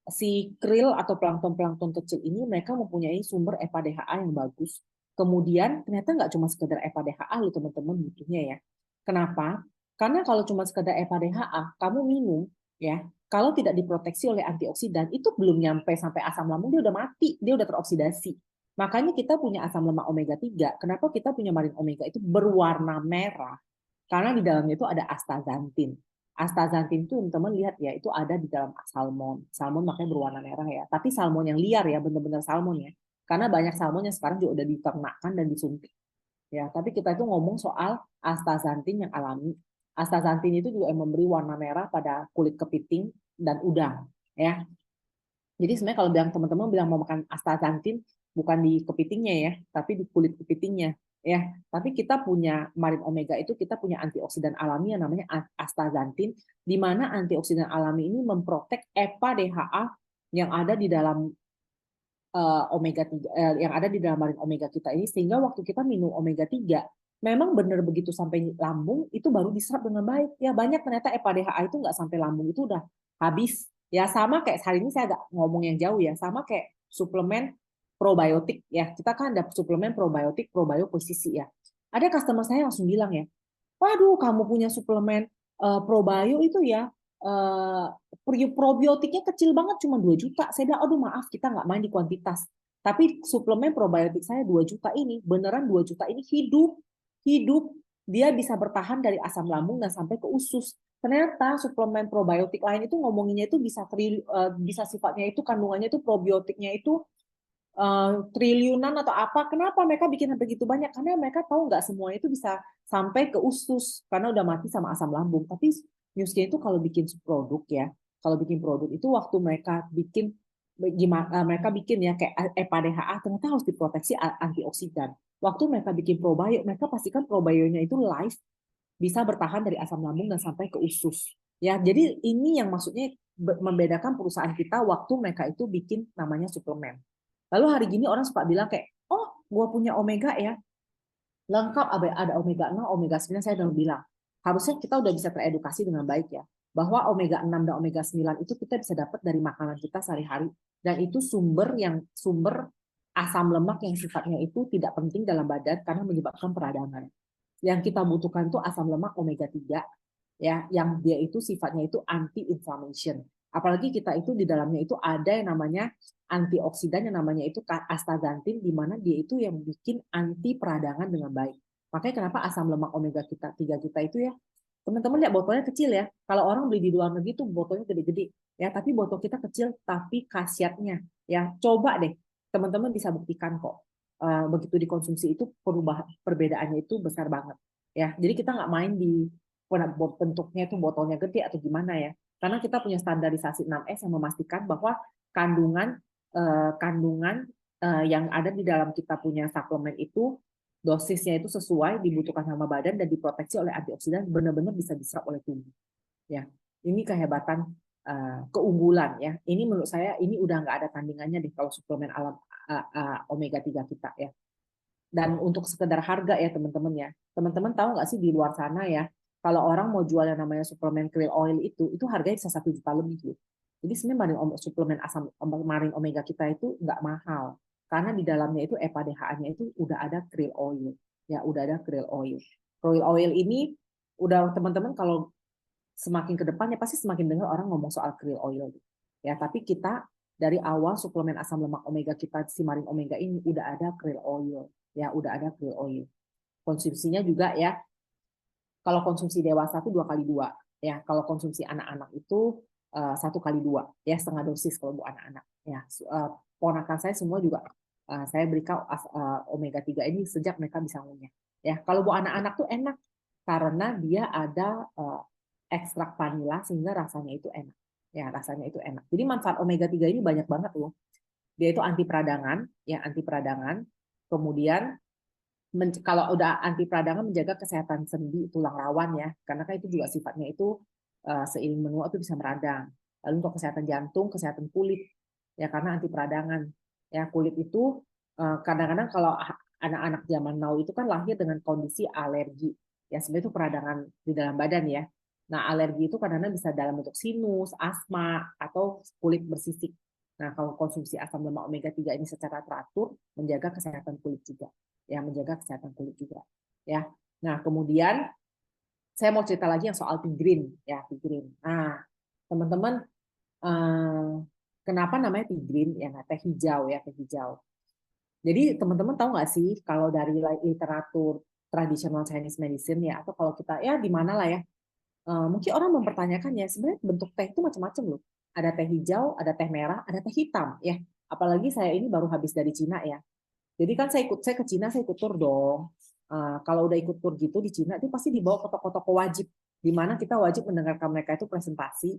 si krill atau plankton-plankton kecil ini mereka mempunyai sumber EPA DHA yang bagus. Kemudian ternyata nggak cuma sekedar EPA DHA loh teman-teman butuhnya ya. Kenapa? Karena kalau cuma sekedar EPA DHA, kamu minum ya, kalau tidak diproteksi oleh antioksidan itu belum nyampe sampai asam lambung dia udah mati, dia udah teroksidasi. Makanya kita punya asam lemak omega 3. Kenapa kita punya marin omega itu berwarna merah? Karena di dalamnya itu ada astaxanthin. Astaxanthin itu teman-teman lihat ya, itu ada di dalam salmon. Salmon makanya berwarna merah ya. Tapi salmon yang liar ya, benar-benar salmon ya. Karena banyak salmon yang sekarang juga udah diternakkan dan disuntik. Ya, tapi kita itu ngomong soal astaxanthin yang alami. Astaxanthin itu juga yang memberi warna merah pada kulit kepiting dan udang. Ya, jadi sebenarnya kalau bilang teman-teman bilang mau makan astaxanthin bukan di kepitingnya ya, tapi di kulit kepitingnya ya. Tapi kita punya marin omega itu kita punya antioksidan alami yang namanya astaxanthin, di mana antioksidan alami ini memprotek EPA DHA yang ada di dalam omega 3 yang ada di dalam marin omega kita ini, sehingga waktu kita minum omega 3 memang benar begitu sampai lambung itu baru diserap dengan baik. Ya banyak ternyata EPA DHA itu nggak sampai lambung itu udah habis. Ya sama kayak hari ini saya agak ngomong yang jauh ya, sama kayak suplemen probiotik ya. Kita kan ada suplemen probiotik, probioposisi ya. Ada customer saya langsung bilang ya, waduh kamu punya suplemen probio itu ya, probiotiknya kecil banget cuma 2 juta. Saya bilang, aduh maaf kita nggak main di kuantitas. Tapi suplemen probiotik saya 2 juta ini, beneran 2 juta ini hidup. Hidup. Dia bisa bertahan dari asam lambung dan sampai ke usus. Ternyata suplemen probiotik lain itu ngomonginnya itu bisa sifatnya itu kandungannya itu probiotiknya itu triliunan atau apa. Kenapa mereka bikin sampai gitu banyak? Karena mereka tahu nggak semua itu bisa sampai ke usus karena udah mati sama asam lambung. Tapi Newskin itu kalau bikin produk ya, kalau bikin produk itu waktu mereka bikin gimana mereka bikin ya kayak EPA DHA ternyata harus diproteksi antioksidan. Waktu mereka bikin probio, mereka pastikan probionya itu live bisa bertahan dari asam lambung dan sampai ke usus. Ya, jadi ini yang maksudnya membedakan perusahaan kita waktu mereka itu bikin namanya suplemen. Lalu hari gini orang suka bilang kayak, oh, gua punya omega ya, lengkap ada omega 6, omega 9, saya udah bilang. Harusnya kita udah bisa teredukasi dengan baik ya, bahwa omega 6 dan omega 9 itu kita bisa dapat dari makanan kita sehari-hari, dan itu sumber asam lemak yang sifatnya itu tidak penting dalam badan karena menyebabkan peradangan. Yang kita butuhkan itu asam lemak omega 3 ya, yang dia itu sifatnya itu anti inflammation. Apalagi kita itu di dalamnya itu ada yang namanya antioksidan yang namanya itu astaxanthin, di mana dia itu yang bikin anti peradangan dengan baik. Makanya kenapa asam lemak omega 3 kita itu ya, teman-teman lihat botolnya kecil ya. Kalau orang beli di luar negeri itu botolnya gede-gede ya, tapi botol kita kecil tapi khasiatnya ya. Coba deh teman-teman bisa buktikan kok. Begitu dikonsumsi itu perbedaannya itu besar banget ya. Jadi kita nggak main di bentuknya itu botolnya gede atau gimana ya. Karena kita punya standarisasi 6S yang memastikan bahwa kandungan yang ada di dalam kita punya suplemen itu dosisnya itu sesuai dibutuhkan sama badan dan diproteksi oleh antioksidan, benar-benar bisa diserap oleh tubuh. Ya, ini kehebatan keunggulan ya. Ini menurut saya ini udah nggak ada tandingannya deh kalau suplemen alam omega 3 kita ya. Dan untuk sekedar harga ya teman-teman ya. Teman-teman tahu nggak sih di luar sana ya, kalau orang mau jual yang namanya suplemen krill oil itu harganya bisa 1 juta lebih loh. Jadi sebenarnya suplemen marin omega kita itu nggak mahal. Karena di dalamnya itu EPA DHA-nya itu udah ada krill oil. Ya, udah ada krill oil. Krill oil ini udah teman-teman kalau semakin ke depannya pasti semakin dengar orang ngomong soal krill oil. Ya, tapi kita dari awal suplemen asam lemak omega kita si marin omega ini udah ada krill oil. Ya, udah ada krill oil. Konsumsinya juga ya, kalau konsumsi dewasa itu 2x2. Ya, kalau konsumsi anak-anak itu 1x2. Ya, setengah dosis kalau buat anak-anak. Ya, ponakan saya semua juga saya berikan omega 3 ini sejak mereka bisa ngunyah. Ya, kalau buat anak-anak tuh enak karena dia ada ekstrak vanila sehingga rasanya itu enak. Ya, rasanya itu enak. Jadi manfaat omega 3 ini banyak banget loh. Dia itu anti peradangan, ya anti peradangan. Kemudian kalau udah anti peradangan menjaga kesehatan sendi tulang rawan ya, karena kan itu juga sifatnya itu seiring menua itu bisa meradang. Lalu untuk kesehatan jantung, kesehatan kulit, ya karena anti peradangan. Ya kulit itu kadang-kadang kalau anak-anak zaman now itu kan lahir dengan kondisi alergi. Ya sebenarnya itu peradangan di dalam badan ya. Nah alergi itu kadang-kadang bisa dalam bentuk sinus, asma, atau kulit bersisik. Nah kalau konsumsi asam lemak omega 3 ini secara teratur menjaga kesehatan kulit juga, ya menjaga kesehatan kulit juga ya. Nah kemudian saya mau cerita lagi yang soal tigrin ya, tigrin. Nah teman-teman, kenapa namanya tigrin ya, teh hijau ya, teh hijau. Jadi teman-teman tahu nggak sih kalau dari literatur tradisional Chinese medicine ya, atau kalau kita ya di mana lah ya, mungkin orang mempertanyakan ya sebenarnya bentuk teh itu macam-macam loh. Ada teh hijau, ada teh merah, ada teh hitam ya. Apalagi saya ini baru habis dari Cina ya. Jadi kan saya ke Cina, saya ikut tur dong. Kalau udah ikut tur gitu di Cina itu pasti dibawa ke toko-toko wajib, di mana kita wajib mendengarkan mereka itu presentasi.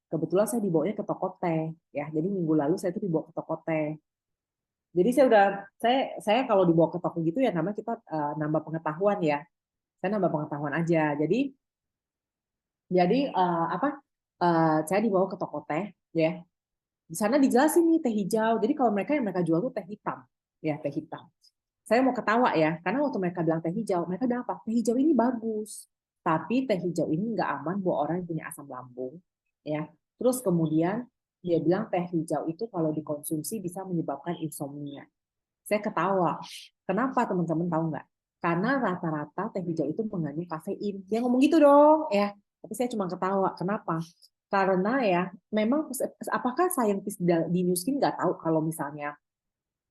Kebetulan saya dibawanya ke toko teh ya. Jadi minggu lalu saya itu dibawa ke toko teh. Jadi saya kalau dibawa ke toko gitu ya namanya kita nambah pengetahuan ya. Saya nambah pengetahuan aja. Jadi apa? Saya dibawa ke toko teh ya. Di sana dijelasin nih teh hijau. Jadi kalau mereka yang mereka jual tuh teh hitam ya, teh hitam. Saya mau ketawa ya, karena waktu mereka bilang teh hijau, mereka bilang apa? Teh hijau ini bagus, tapi teh hijau ini nggak aman buat orang yang punya asam lambung, ya. Terus kemudian dia bilang teh hijau itu kalau dikonsumsi bisa menyebabkan insomnia. Saya ketawa. Kenapa teman-teman tahu nggak? Karena rata-rata teh hijau itu mengandung kafein. Dia ngomong gitu dong, ya. Tapi saya cuma ketawa. Kenapa? Karena ya, memang apakah saintis di New Skin nggak tahu kalau misalnya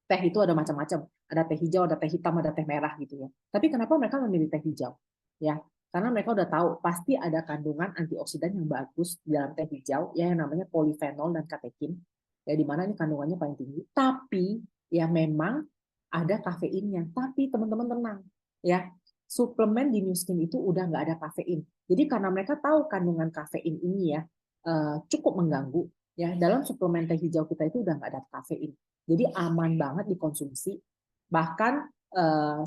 teh itu ada macam-macam, ada teh hijau, ada teh hitam, ada teh merah gitu ya. Tapi kenapa mereka memilih teh hijau? Ya, karena mereka udah tahu pasti ada kandungan antioksidan yang bagus di dalam teh hijau ya, yang namanya polifenol dan katekin. Ya di mana ini kandungannya paling tinggi. Tapi ya memang ada kafeinnya. Tapi teman-teman tenang ya. Suplemen di New Skin itu udah nggak ada kafein. Jadi karena mereka tahu kandungan kafein ini ya cukup mengganggu ya, dalam suplemen teh hijau kita itu udah nggak ada kafein. Jadi aman banget dikonsumsi. Bahkan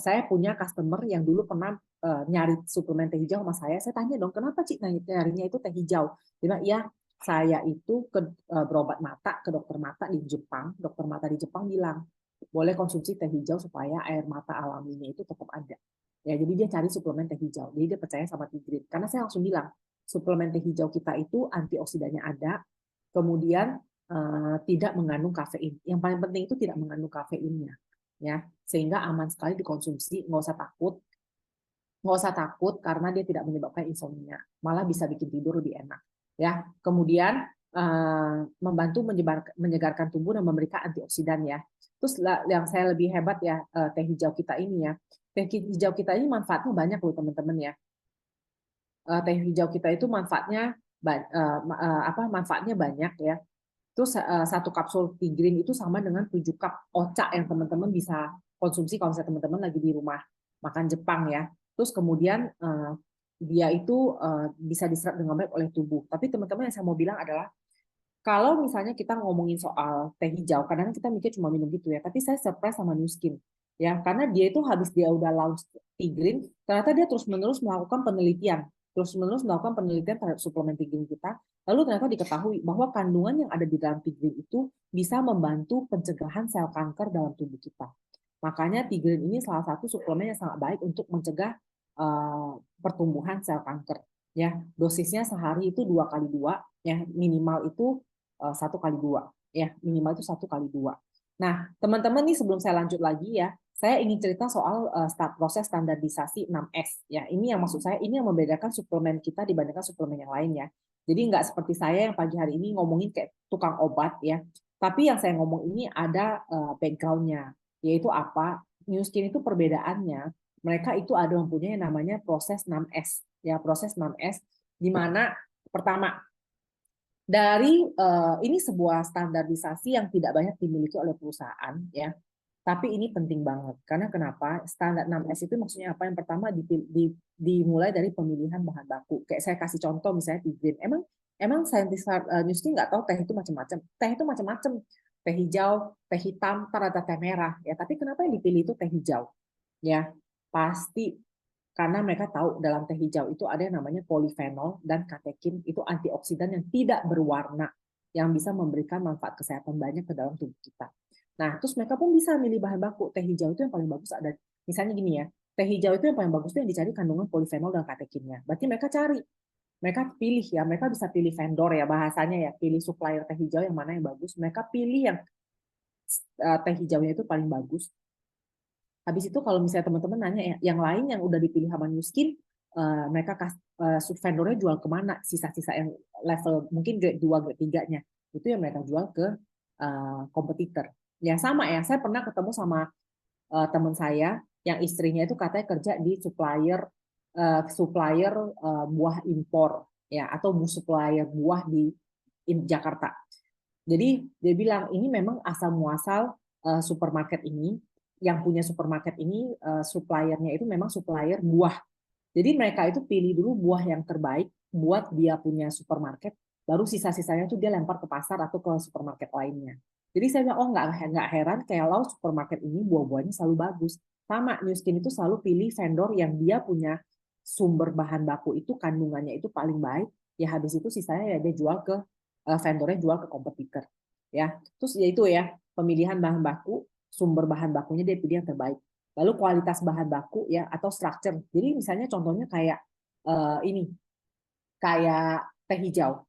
saya punya customer yang dulu pernah nyari suplemen teh hijau sama saya. Saya tanya dong, kenapa Cik nyarinya itu teh hijau? Dia bilang, ya saya itu berobat mata ke dokter mata di Jepang. Dokter mata di Jepang bilang, boleh konsumsi teh hijau supaya air mata alaminya itu tetap ada. Ya, jadi dia cari suplemen teh hijau. Jadi dia percaya sama Tigrin. Karena saya langsung bilang, suplemen teh hijau kita itu antioksidannya ada, kemudian tidak mengandung kafein. Yang paling penting itu tidak mengandung kafeinnya, ya, sehingga aman sekali dikonsumsi. Nggak usah takut karena dia tidak menyebabkan insomnia, malah bisa bikin tidur lebih enak, ya. Kemudian membantu menyegarkan tubuh dan memberikan antioksidan ya. Terus yang saya lebih hebat ya, teh hijau kita ini ya. Teh hijau kita ini manfaatnya banyak loh teman-teman ya. Teh hijau kita itu manfaatnya banyak ya. Terus satu kapsul tigrin itu sama dengan 7 cup oca yang teman-teman bisa konsumsi kalau misalnya teman-teman lagi di rumah makan Jepang ya. Terus kemudian dia itu bisa diserap dengan baik oleh tubuh. Tapi teman-teman yang saya mau bilang adalah kalau misalnya kita ngomongin soal teh hijau, kadang kita mikir cuma minum gitu ya. Tapi saya surprise sama New Skin ya, karena dia itu habis dia udah launch tigrin, ternyata dia terus-menerus melakukan penelitian, terhadap suplemen tigrin kita. Lalu ternyata diketahui bahwa kandungan yang ada di dalam tigrin itu bisa membantu pencegahan sel kanker dalam tubuh kita. Makanya tigrin ini salah satu suplemen yang sangat baik untuk mencegah pertumbuhan sel kanker. Ya, dosisnya sehari itu 2x2, ya minimal itu 1x2, ya minimal itu 1x2. Nah, teman-teman nih sebelum saya lanjut lagi ya, saya ingin cerita soal proses standarisasi 6S. Ya, ini yang maksud saya, ini yang membedakan suplemen kita dibandingkan suplemen yang lain ya. Jadi nggak seperti saya yang pagi hari ini ngomongin kayak tukang obat ya. Tapi yang saya ngomong ini ada background-nya, yaitu apa? New Skin itu perbedaannya, mereka itu ada mempunyai namanya proses 6S. Ya, proses 6S di mana pertama dari ini sebuah standarisasi yang tidak banyak dimiliki oleh perusahaan ya. Tapi ini penting banget. Karena kenapa? Standar 6S itu maksudnya apa? Yang pertama dimulai dari pemilihan bahan baku. Kayak saya kasih contoh misalnya tigrin. Emang Emang saintis New Skin nggak tahu teh itu macam-macam. Teh itu macam-macam. Teh hijau, teh hitam, ntar ada teh merah. Ya, tapi kenapa yang dipilih itu teh hijau? Ya, pasti karena mereka tahu dalam teh hijau itu ada yang namanya polifenol dan katekin, itu antioksidan yang tidak berwarna, yang bisa memberikan manfaat kesehatan banyak ke dalam tubuh kita. Nah, terus mereka pun bisa milih bahan baku. Teh hijau itu yang paling bagus ada, misalnya gini ya, teh hijau itu yang paling bagus itu yang dicari kandungan polifenol dan katekinnya. Berarti mereka pilih ya, mereka bisa pilih vendor ya bahasanya ya, pilih supplier teh hijau yang mana yang bagus, mereka pilih yang teh hijaunya itu paling bagus. Habis itu kalau misalnya teman-teman nanya ya, yang lain yang udah dipilih sama New Skin, mereka vendornya jual kemana? Sisa-sisa yang level mungkin grade 2, grade 3-nya. Itu yang mereka jual ke kompetitor. Ya sama ya, saya pernah ketemu sama teman saya yang istrinya itu katanya kerja di supplier buah impor ya, atau supplier buah di Jakarta. Jadi dia bilang ini memang asal muasal supermarket ini, yang punya supermarket ini suppliernya itu memang supplier buah. Jadi mereka itu pilih dulu buah yang terbaik buat dia punya supermarket, baru sisa-sisanya tuh dia lempar ke pasar atau ke supermarket lainnya. Jadi saya bilang, oh nggak heran kalau supermarket ini buah-buahnya selalu bagus. Sama, New Skin itu selalu pilih vendor yang dia punya sumber bahan baku itu kandungannya itu paling baik. Ya habis itu sisanya ya dia jual ke vendornya, jual ke kompetitor. Ya, terus ya itu ya pemilihan bahan baku, sumber bahan bakunya dia pilih yang terbaik. Lalu kualitas bahan baku ya atau structure. Jadi misalnya contohnya kayak ini, kayak teh hijau.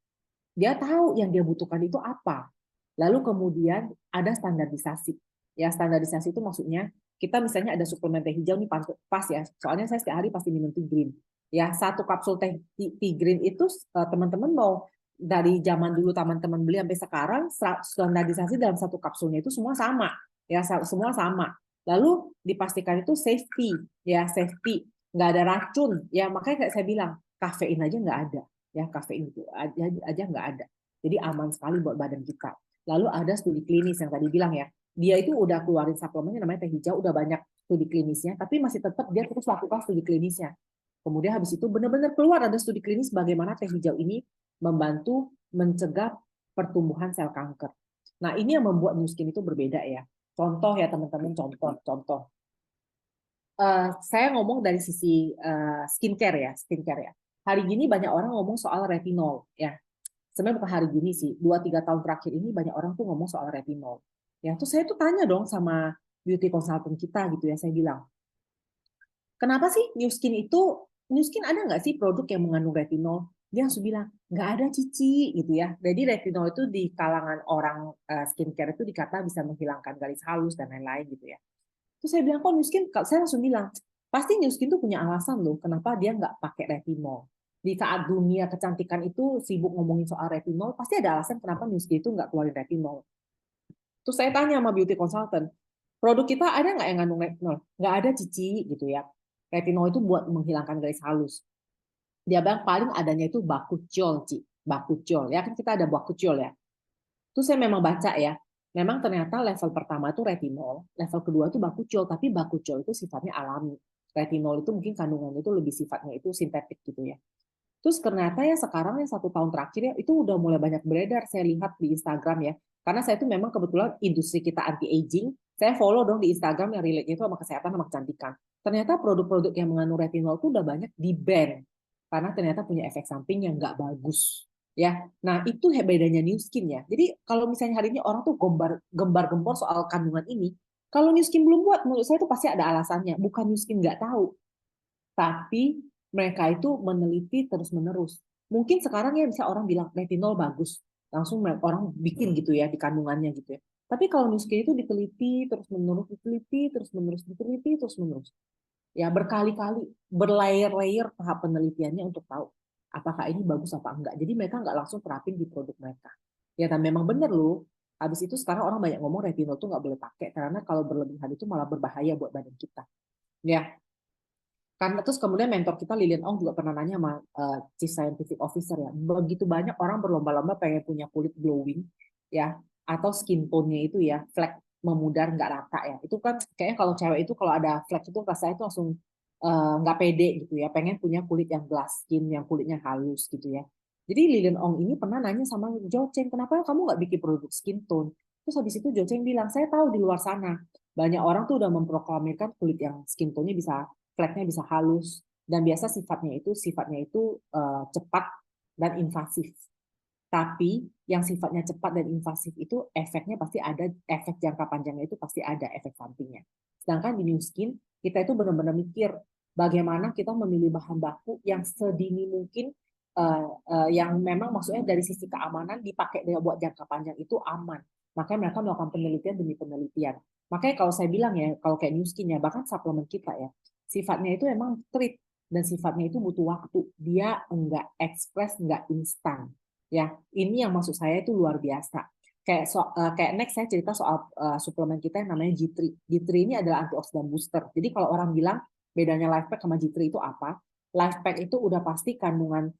Dia tahu yang dia butuhkan itu apa. Lalu kemudian ada standarisasi. Ya, standarisasi itu maksudnya kita misalnya ada suplemen teh hijau nih pas ya. Soalnya saya setiap hari pasti minum tea green. Ya, satu kapsul tea green itu teman-teman mau dari zaman dulu teman-teman beli sampai sekarang standarisasi dalam satu kapsulnya itu semua sama. Ya, semua sama. Lalu dipastikan itu safety, ya safety, nggak ada racun. Ya, makanya kayak saya bilang, kafein aja nggak ada. Ya, kafein itu aja nggak ada. Jadi aman sekali buat badan kita. Lalu ada studi klinis yang tadi bilang ya, dia itu udah keluarin suplemennya namanya teh hijau, udah banyak studi klinisnya, tapi masih tetap dia terus lakukan studi klinisnya. Kemudian habis itu benar-benar keluar ada studi klinis bagaimana teh hijau ini membantu mencegah pertumbuhan sel kanker. Nah, ini yang membuat New Skin itu berbeda ya. Contoh ya teman-teman, contoh. Saya ngomong dari sisi skincare ya. Hari ini banyak orang ngomong soal retinol ya. Sebenarnya bukan hari gini sih, 2-3 tahun terakhir ini banyak orang tuh ngomong soal retinol. Ya, terus saya tuh tanya dong sama beauty consultant kita gitu ya, saya bilang, kenapa sih New Skin ada nggak sih produk yang mengandung retinol? Dia langsung bilang, nggak ada Cici gitu ya. Jadi retinol itu di kalangan orang skincare itu dikata bisa menghilangkan garis halus dan lain-lain gitu ya. Terus saya bilang, kok New Skin, saya langsung bilang, pasti New Skin tuh punya alasan loh, kenapa dia nggak pakai retinol. Di saat dunia kecantikan itu sibuk ngomongin soal retinol, pasti ada alasan kenapa New Skin itu nggak keluarin retinol. Terus saya tanya sama beauty consultant, produk kita ada nggak yang ngandung retinol? Nggak ada Cici gitu ya. Retinol itu buat menghilangkan garis halus. Dia bilang paling adanya itu bakuchiol, Ci. Bakuchiol, ya kan kita ada bakuchiol ya. Terus saya memang baca ya, memang ternyata level pertama itu retinol, level kedua itu bakuchiol, tapi bakuchiol itu sifatnya alami. Retinol itu mungkin kandungannya itu lebih sifatnya itu sintetik gitu ya. Terus ternyata ya sekarang yang 1 tahun terakhir ya itu udah mulai banyak beredar, saya lihat di Instagram ya. Karena saya itu memang kebetulan industri kita anti aging, saya follow dong di Instagram yang relate itu sama kesehatan sama kecantikan. Ternyata produk-produk yang mengandung retinol itu udah banyak di ban karena ternyata punya efek samping yang nggak bagus. Ya, nah itu bedanya New Skin ya. Jadi kalau misalnya hari ini orang tuh gembar-gembor soal kandungan ini, kalau New Skin belum buat, menurut saya itu pasti ada alasannya. Bukan New Skin nggak tahu, tapi mereka itu meneliti terus-menerus. Mungkin sekarang ya bisa orang bilang retinol bagus, langsung orang bikin gitu ya di kandungannya gitu ya. Tapi kalau Nuskin itu diteliti terus-menerus, diteliti terus-menerus, diteliti terus-menerus. Ya berkali-kali, berlayer-layer tahap penelitiannya untuk tahu apakah ini bagus apa enggak. Jadi mereka nggak langsung terapin di produk mereka. Ya dan memang benar loh. Habis itu sekarang orang banyak ngomong retinol tuh nggak boleh pakai karena kalau berlebihan itu malah berbahaya buat badan kita. Ya, karena terus kemudian mentor kita Lilian Ong juga pernah nanya sama Chief Scientific Officer ya, begitu banyak orang berlomba-lomba pengen punya kulit glowing ya, atau skin tone-nya itu ya flek memudar nggak rata ya. Itu kan kayaknya kalau cewek itu kalau ada flek itu rasanya itu langsung nggak pede gitu ya, pengen punya kulit yang glass skin, yang kulitnya halus gitu ya. Jadi Lilian Ong ini pernah nanya sama Jo Cheng, kenapa kamu nggak bikin produk skin tone? Terus habis itu Jo Cheng bilang, saya tahu di luar sana banyak orang tuh udah memproklamirkan kulit yang skin tone-nya bisa flek-nya bisa halus, dan biasa sifatnya itu cepat dan invasif. Tapi yang sifatnya cepat dan invasif itu efeknya pasti ada, efek jangka panjangnya itu pasti ada efek sampingnya. Sedangkan di New Skin, kita itu benar-benar mikir bagaimana kita memilih bahan baku yang sedini mungkin, yang memang maksudnya dari sisi keamanan dipakai buat jangka panjang itu aman. Makanya mereka melakukan penelitian demi penelitian. Makanya kalau saya bilang ya, kalau kayak New Skin ya, bahkan suplemen kita ya, sifatnya itu emang treat dan sifatnya itu butuh waktu. Dia enggak ekspres, enggak instan. Ya, ini yang maksud saya itu luar biasa. Kayak next saya cerita soal suplemen kita yang namanya G3. G3 ini adalah antioksidan booster. Jadi kalau orang bilang bedanya LifePack sama G3 itu apa? LifePack itu udah pasti kandungan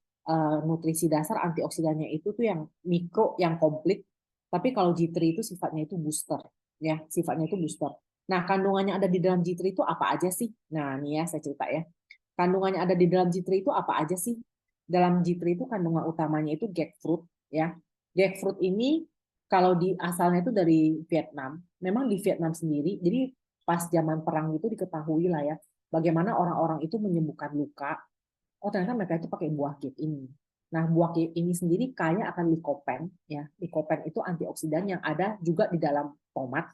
nutrisi dasar antioksidannya itu tuh yang mikro, yang komplit. Tapi kalau G3 itu sifatnya itu booster, ya, sifatnya itu booster. Nah, kandungannya ada di dalam G3 itu apa aja sih? Nah, nih ya saya cerita ya. Kandungannya ada di dalam G3 itu apa aja sih? Dalam G3 itu kandungan utamanya itu jackfruit, ya. Jackfruit ini kalau di asalnya itu dari Vietnam, memang di Vietnam sendiri, jadi pas zaman perang itu diketahui lah ya, bagaimana orang-orang itu menyembuhkan luka. Oh ternyata mereka itu pakai buah gate ini. Nah buah gate ini sendiri kaya akan lycopene, ya. Lycopene itu antioksidan yang ada juga di dalam tomat,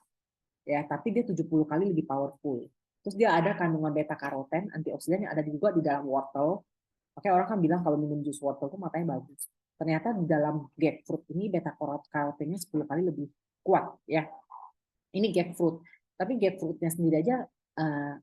ya, tapi dia 70 kali lebih powerful. Terus dia ada kandungan beta karoten, antioksidan yang ada juga di dalam wortel. Makanya orang kan bilang kalau minum jus wortel itu matanya bagus. Ternyata di dalam grapefruit ini beta karotennya 10 kali lebih kuat, ya. Ini grapefruit. Tapi grapefruitnya sendiri aja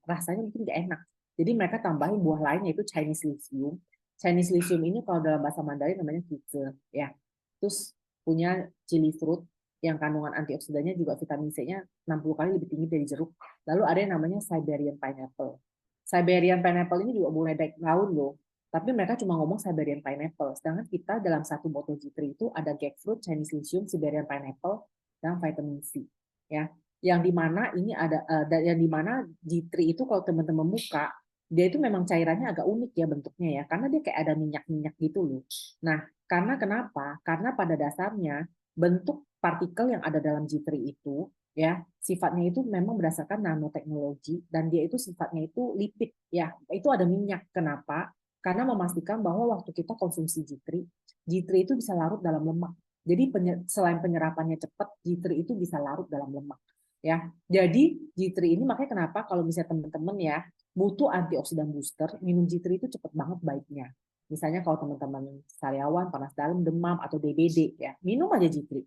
rasanya mungkin nggak enak. Jadi mereka tambahin buah lain yaitu Chinese lithium. Chinese lithium ini kalau dalam bahasa Mandarin namanya kize, ya. Terus punya chili fruit yang kandungan antioksidannya juga vitamin C-nya 60 kali lebih tinggi dari jeruk. Lalu ada yang namanya Siberian pineapple. Siberian pineapple ini juga boleh naik daun loh. Tapi mereka cuma ngomong Siberian pineapple. Sedangkan kita dalam satu botol G3 itu ada jackfruit, Chinese lithium, Siberian pineapple, dan vitamin C. Ya, yang dimana ini ada yang dimana G3 itu kalau teman-teman buka dia itu memang cairannya agak unik ya bentuknya ya, karena dia kayak ada minyak-minyak gitu loh. Nah, karena kenapa? Karena pada dasarnya bentuk partikel yang ada dalam G3 itu ya sifatnya itu memang berdasarkan nanoteknologi dan dia itu sifatnya itu lipid ya, itu ada minyak. Kenapa? Karena memastikan bahwa waktu kita konsumsi G3, G3 itu bisa larut dalam lemak. Jadi selain penyerapannya cepat, G3 itu bisa larut dalam lemak. Ya, jadi G3 ini makanya kenapa kalau misalnya teman-teman ya butuh antioksidan booster, minum G3 itu cepat banget baiknya. Misalnya kalau teman-teman sariawan, panas dalam, demam atau DBD ya, minum aja G3.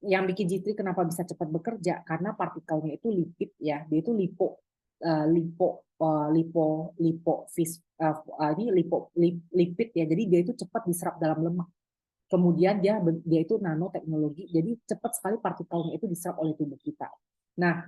Yang bikin G3 kenapa bisa cepat bekerja? Karena partikelnya itu lipid ya, dia itu lipid ya, jadi dia itu cepat diserap dalam lemak. Kemudian dia itu nanoteknologi, jadi cepat sekali partikelnya itu diserap oleh tubuh kita. Nah,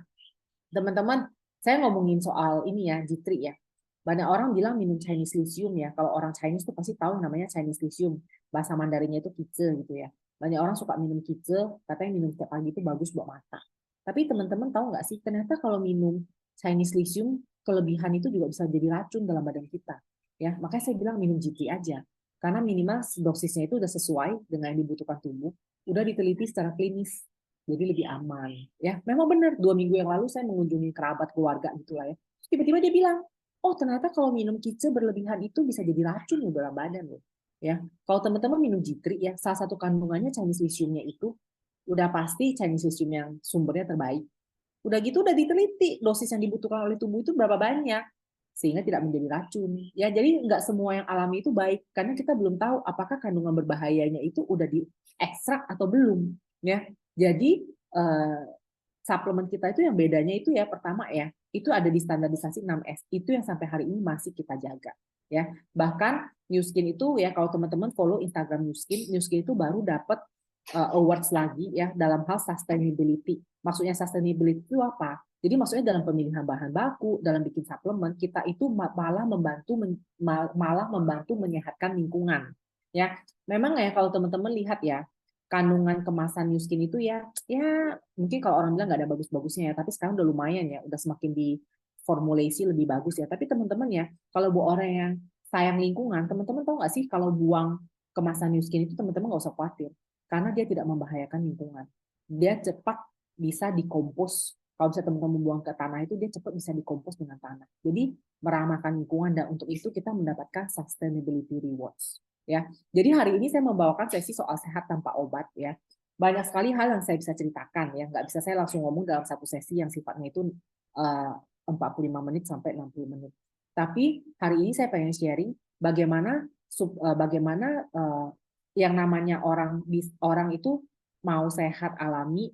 teman-teman, saya ngomongin soal ini ya, G3 ya. Banyak orang bilang minum Chinese lithium ya. Kalau orang Chinese tuh pasti tahu namanya Chinese lithium. Bahasa Mandarinnya itu kize gitu ya. Banyak orang suka minum kize, katanya minum setiap pagi itu bagus buat mata. Tapi teman-teman tahu nggak sih, ternyata kalau minum Chinese lithium, kelebihan itu juga bisa jadi racun dalam badan kita. Ya, makanya saya bilang minum G3 aja. Karena minimal dosisnya itu udah sesuai dengan yang dibutuhkan tubuh, udah diteliti secara klinis, jadi lebih aman. Ya, memang benar. 2 minggu yang lalu saya mengunjungi kerabat keluarga gitulah ya. Tiba-tiba dia bilang, oh ternyata kalau minum kice berlebihan itu bisa jadi racun loh dalam badan loh. Ya, kalau teman-teman minum G3 ya, salah satu kandungannya Chinese lithium-nya itu udah pasti Chinese lithium yang sumbernya terbaik. Udah gitu udah diteliti dosis yang dibutuhkan oleh tubuh itu berapa banyak sehingga tidak menjadi racun. Ya, jadi nggak semua yang alami itu baik karena kita belum tahu apakah kandungan berbahayanya itu udah diekstrak atau belum. Ya, jadi suplemen kita itu yang bedanya itu ya pertama ya itu ada di standarisasi 6S itu yang sampai hari ini masih kita jaga ya. Bahkan New Skin itu ya kalau teman-teman follow Instagram New Skin itu baru dapat awards lagi ya dalam hal sustainability. Maksudnya sustainability itu apa? Jadi maksudnya dalam pemilihan bahan baku, dalam bikin suplemen kita itu malah membantu menyehatkan lingkungan. Ya, memang ya kalau teman-teman lihat ya kandungan kemasan New Skin itu ya mungkin kalau orang bilang nggak ada bagus-bagusnya ya, tapi sekarang udah lumayan ya, udah semakin diformulasi lebih bagus ya. Tapi teman-teman ya, kalau buat orang yang sayang lingkungan, teman-teman tahu nggak sih kalau buang kemasan New Skin itu teman-teman nggak usah khawatir, karena dia tidak membahayakan lingkungan. Dia cepat bisa dikompos. Kalau bisa teman-teman buang ke tanah itu, dia cepat bisa dikompos dengan tanah. Jadi meramahkan lingkungan, dan untuk itu kita mendapatkan sustainability rewards. Ya, jadi hari ini saya membawakan sesi soal sehat tanpa obat. Ya, banyak sekali hal yang saya bisa ceritakan. Ya, nggak bisa saya langsung ngomong dalam satu sesi yang sifatnya itu 45 menit sampai 60 menit. Tapi hari ini saya pengen sharing bagaimana yang namanya orang itu mau sehat alami,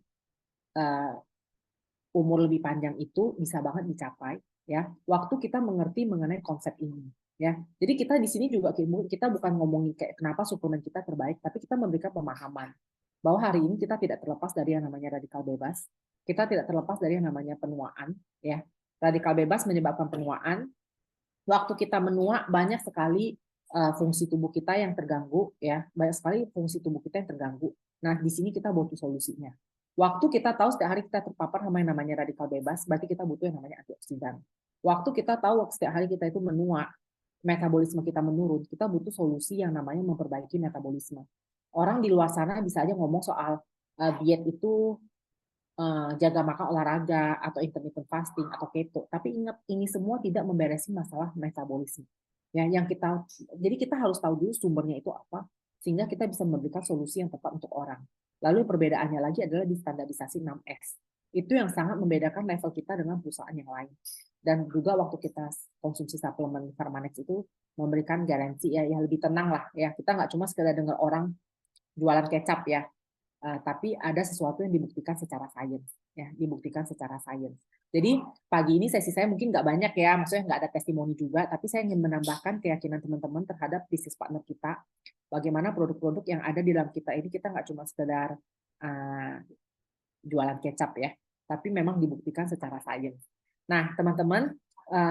umur lebih panjang itu bisa banget dicapai, ya, waktu kita mengerti mengenai konsep ini, ya. Jadi kita di sini juga kita bukan ngomongin kayak kenapa suplemen kita terbaik, tapi kita memberikan pemahaman bahwa hari ini kita tidak terlepas dari yang namanya radikal bebas, kita tidak terlepas dari yang namanya penuaan, ya. Radikal bebas menyebabkan penuaan. Waktu kita menua banyak sekali fungsi tubuh kita yang terganggu, ya, banyak sekali fungsi tubuh kita yang terganggu. Nah, di sini kita butuh solusinya. Waktu kita tahu setiap hari kita terpapar sama yang namanya radikal bebas, berarti kita butuh yang namanya antioksidan. Waktu kita tahu setiap hari kita itu menua, metabolisme kita menurun, kita butuh solusi yang namanya memperbaiki metabolisme. Orang di luar sana bisa aja ngomong soal diet itu jaga makan, olahraga, atau intermittent fasting atau keto. Tapi ingat, ini semua tidak memberesi masalah metabolisme. Ya, jadi kita harus tahu dulu sumbernya itu apa, sehingga kita bisa memberikan solusi yang tepat untuk orang. Lalu perbedaannya lagi adalah di standarisasi 6S. Itu yang sangat membedakan level kita dengan perusahaan yang lain. Dan juga waktu kita konsumsi suplemen Pharmanex itu memberikan garansi ya lebih tenang lah ya. Kita nggak cuma sekedar dengar orang jualan kecap ya, tapi ada sesuatu yang dibuktikan secara sains, ya, dibuktikan secara sains. Jadi pagi ini sesi saya mungkin nggak banyak ya, maksudnya nggak ada testimoni juga, tapi saya ingin menambahkan keyakinan teman-teman terhadap bisnis partner kita, bagaimana produk-produk yang ada di dalam kita ini kita nggak cuma sekedar jualan kecap ya, tapi memang dibuktikan secara sains. Nah, teman-teman,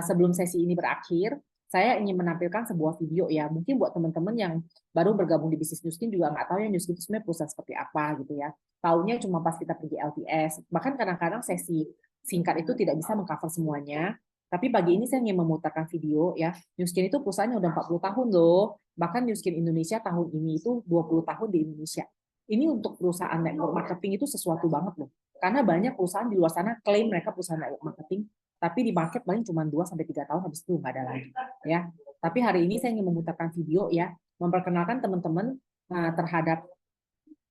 sebelum sesi ini berakhir, saya ingin menampilkan sebuah video ya. Mungkin buat teman-teman yang baru bergabung di bisnis New Skin juga nggak tahu ya New Skin itu sebenarnya perusahaan seperti apa gitu ya. Taunya cuma pas kita pergi LTS. Bahkan kadang-kadang sesi singkat itu tidak bisa mengcover semuanya. Tapi pagi ini saya ingin memutarkan video ya. New Skin itu perusahaannya udah 40 tahun loh. Bahkan New Skin Indonesia tahun ini itu 20 tahun di Indonesia. Ini untuk perusahaan network marketing itu sesuatu banget loh. Karena banyak perusahaan di luar sana klaim mereka perusahaan network marketing, tapi di market paling cuma 2-3 tahun habis itu nggak ada lagi ya. Tapi hari ini saya ingin memutarkan video ya, memperkenalkan teman-teman terhadap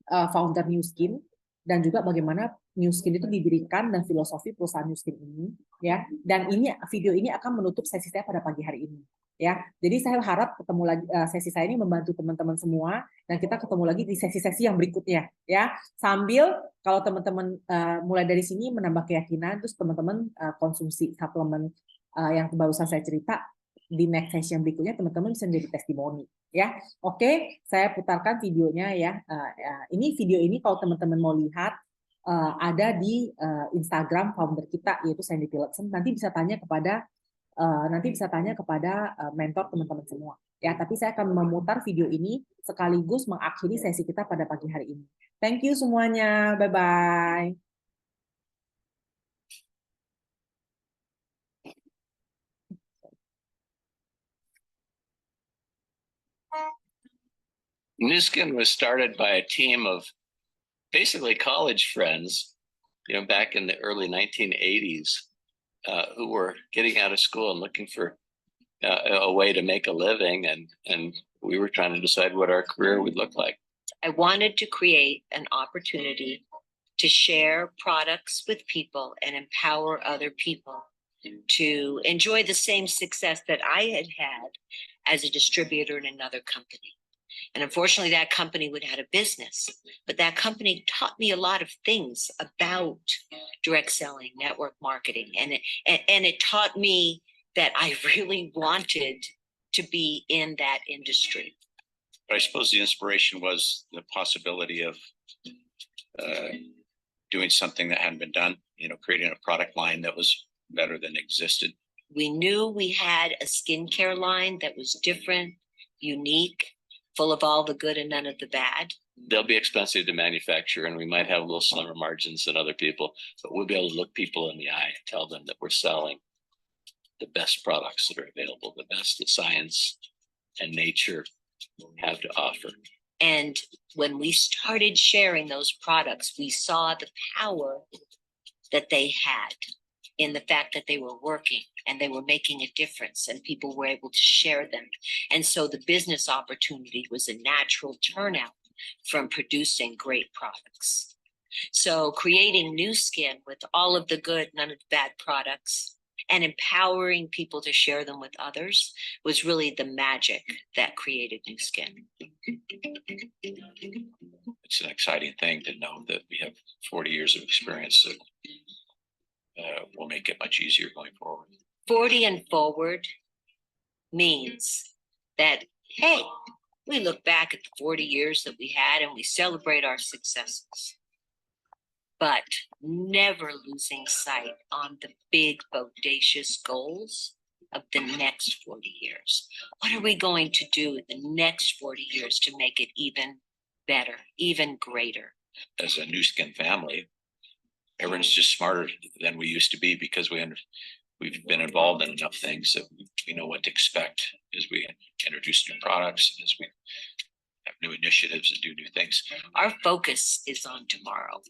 founder New Skin, dan juga bagaimana New Skin itu didirikan dan filosofi perusahaan New Skin ini ya. Dan video ini akan menutup sesi saya pada pagi hari ini ya. Jadi saya harap ketemu lagi, sesi saya ini membantu teman-teman semua, dan kita ketemu lagi di sesi-sesi yang berikutnya ya. Sambil kalau teman-teman mulai dari sini menambah keyakinan, terus teman-teman konsumsi suplemen yang barusan saya cerita, di next session berikutnya teman-teman bisa menjadi testimoni ya. Oke, saya putarkan videonya ya. Ini video ini kalau teman-teman mau lihat ada di Instagram founder kita yaitu Sandy Philipson. Nanti bisa tanya kepada mentor teman-teman semua ya. Tapi saya akan memutar video ini sekaligus mengakhiri sesi kita pada pagi hari ini. Thank you semuanya, bye bye. New Skin was started by a team of basically college friends, back in the early 1980s, who were getting out of school and looking for a way to make a living, and we were trying to decide what our career would look like. I wanted to create an opportunity to share products with people and empower other people to enjoy the same success that I had had as a distributor in another company. And unfortunately, that company went out of business. But that company taught me a lot of things about direct selling, network marketing, and it taught me that I really wanted to be in that industry. But I suppose the inspiration was the possibility of doing something that hadn't been done, creating a product line that was better than existed. We knew we had a skincare line that was different, unique, full of all the good and none of the bad. They'll be expensive to manufacture, and we might have a little slimmer margins than other people, but we'll be able to look people in the eye and tell them that we're selling the best products that are available, the best that science and nature have to offer. And when we started sharing those products, we saw the power that they had in the fact that they were working and they were making a difference and people were able to share them. And so the business opportunity was a natural turnout from producing great products. So creating Nu Skin with all of the good, none of the bad products, and empowering people to share them with others was really the magic that created Nu Skin. It's an exciting thing to know that we have 40 years of experience that will make it much easier going forward. 40 and forward means that, hey, we look back at the 40 years that we had and we celebrate our successes, but never losing sight on the big, bodacious goals of the next 40 years. What are we going to do in the next 40 years to make it even better, even greater? As a Nu Skin family, everyone's just smarter than we used to be because we've been involved in enough things that we know what to expect as we introduce new products, as we have new initiatives and do new things. Our focus is on tomorrow.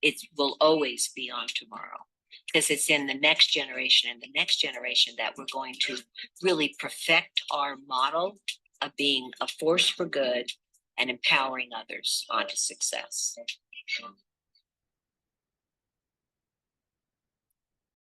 It will always be on tomorrow because it's in the next generation and the next generation that we're going to really perfect our model of being a force for good and empowering others onto success.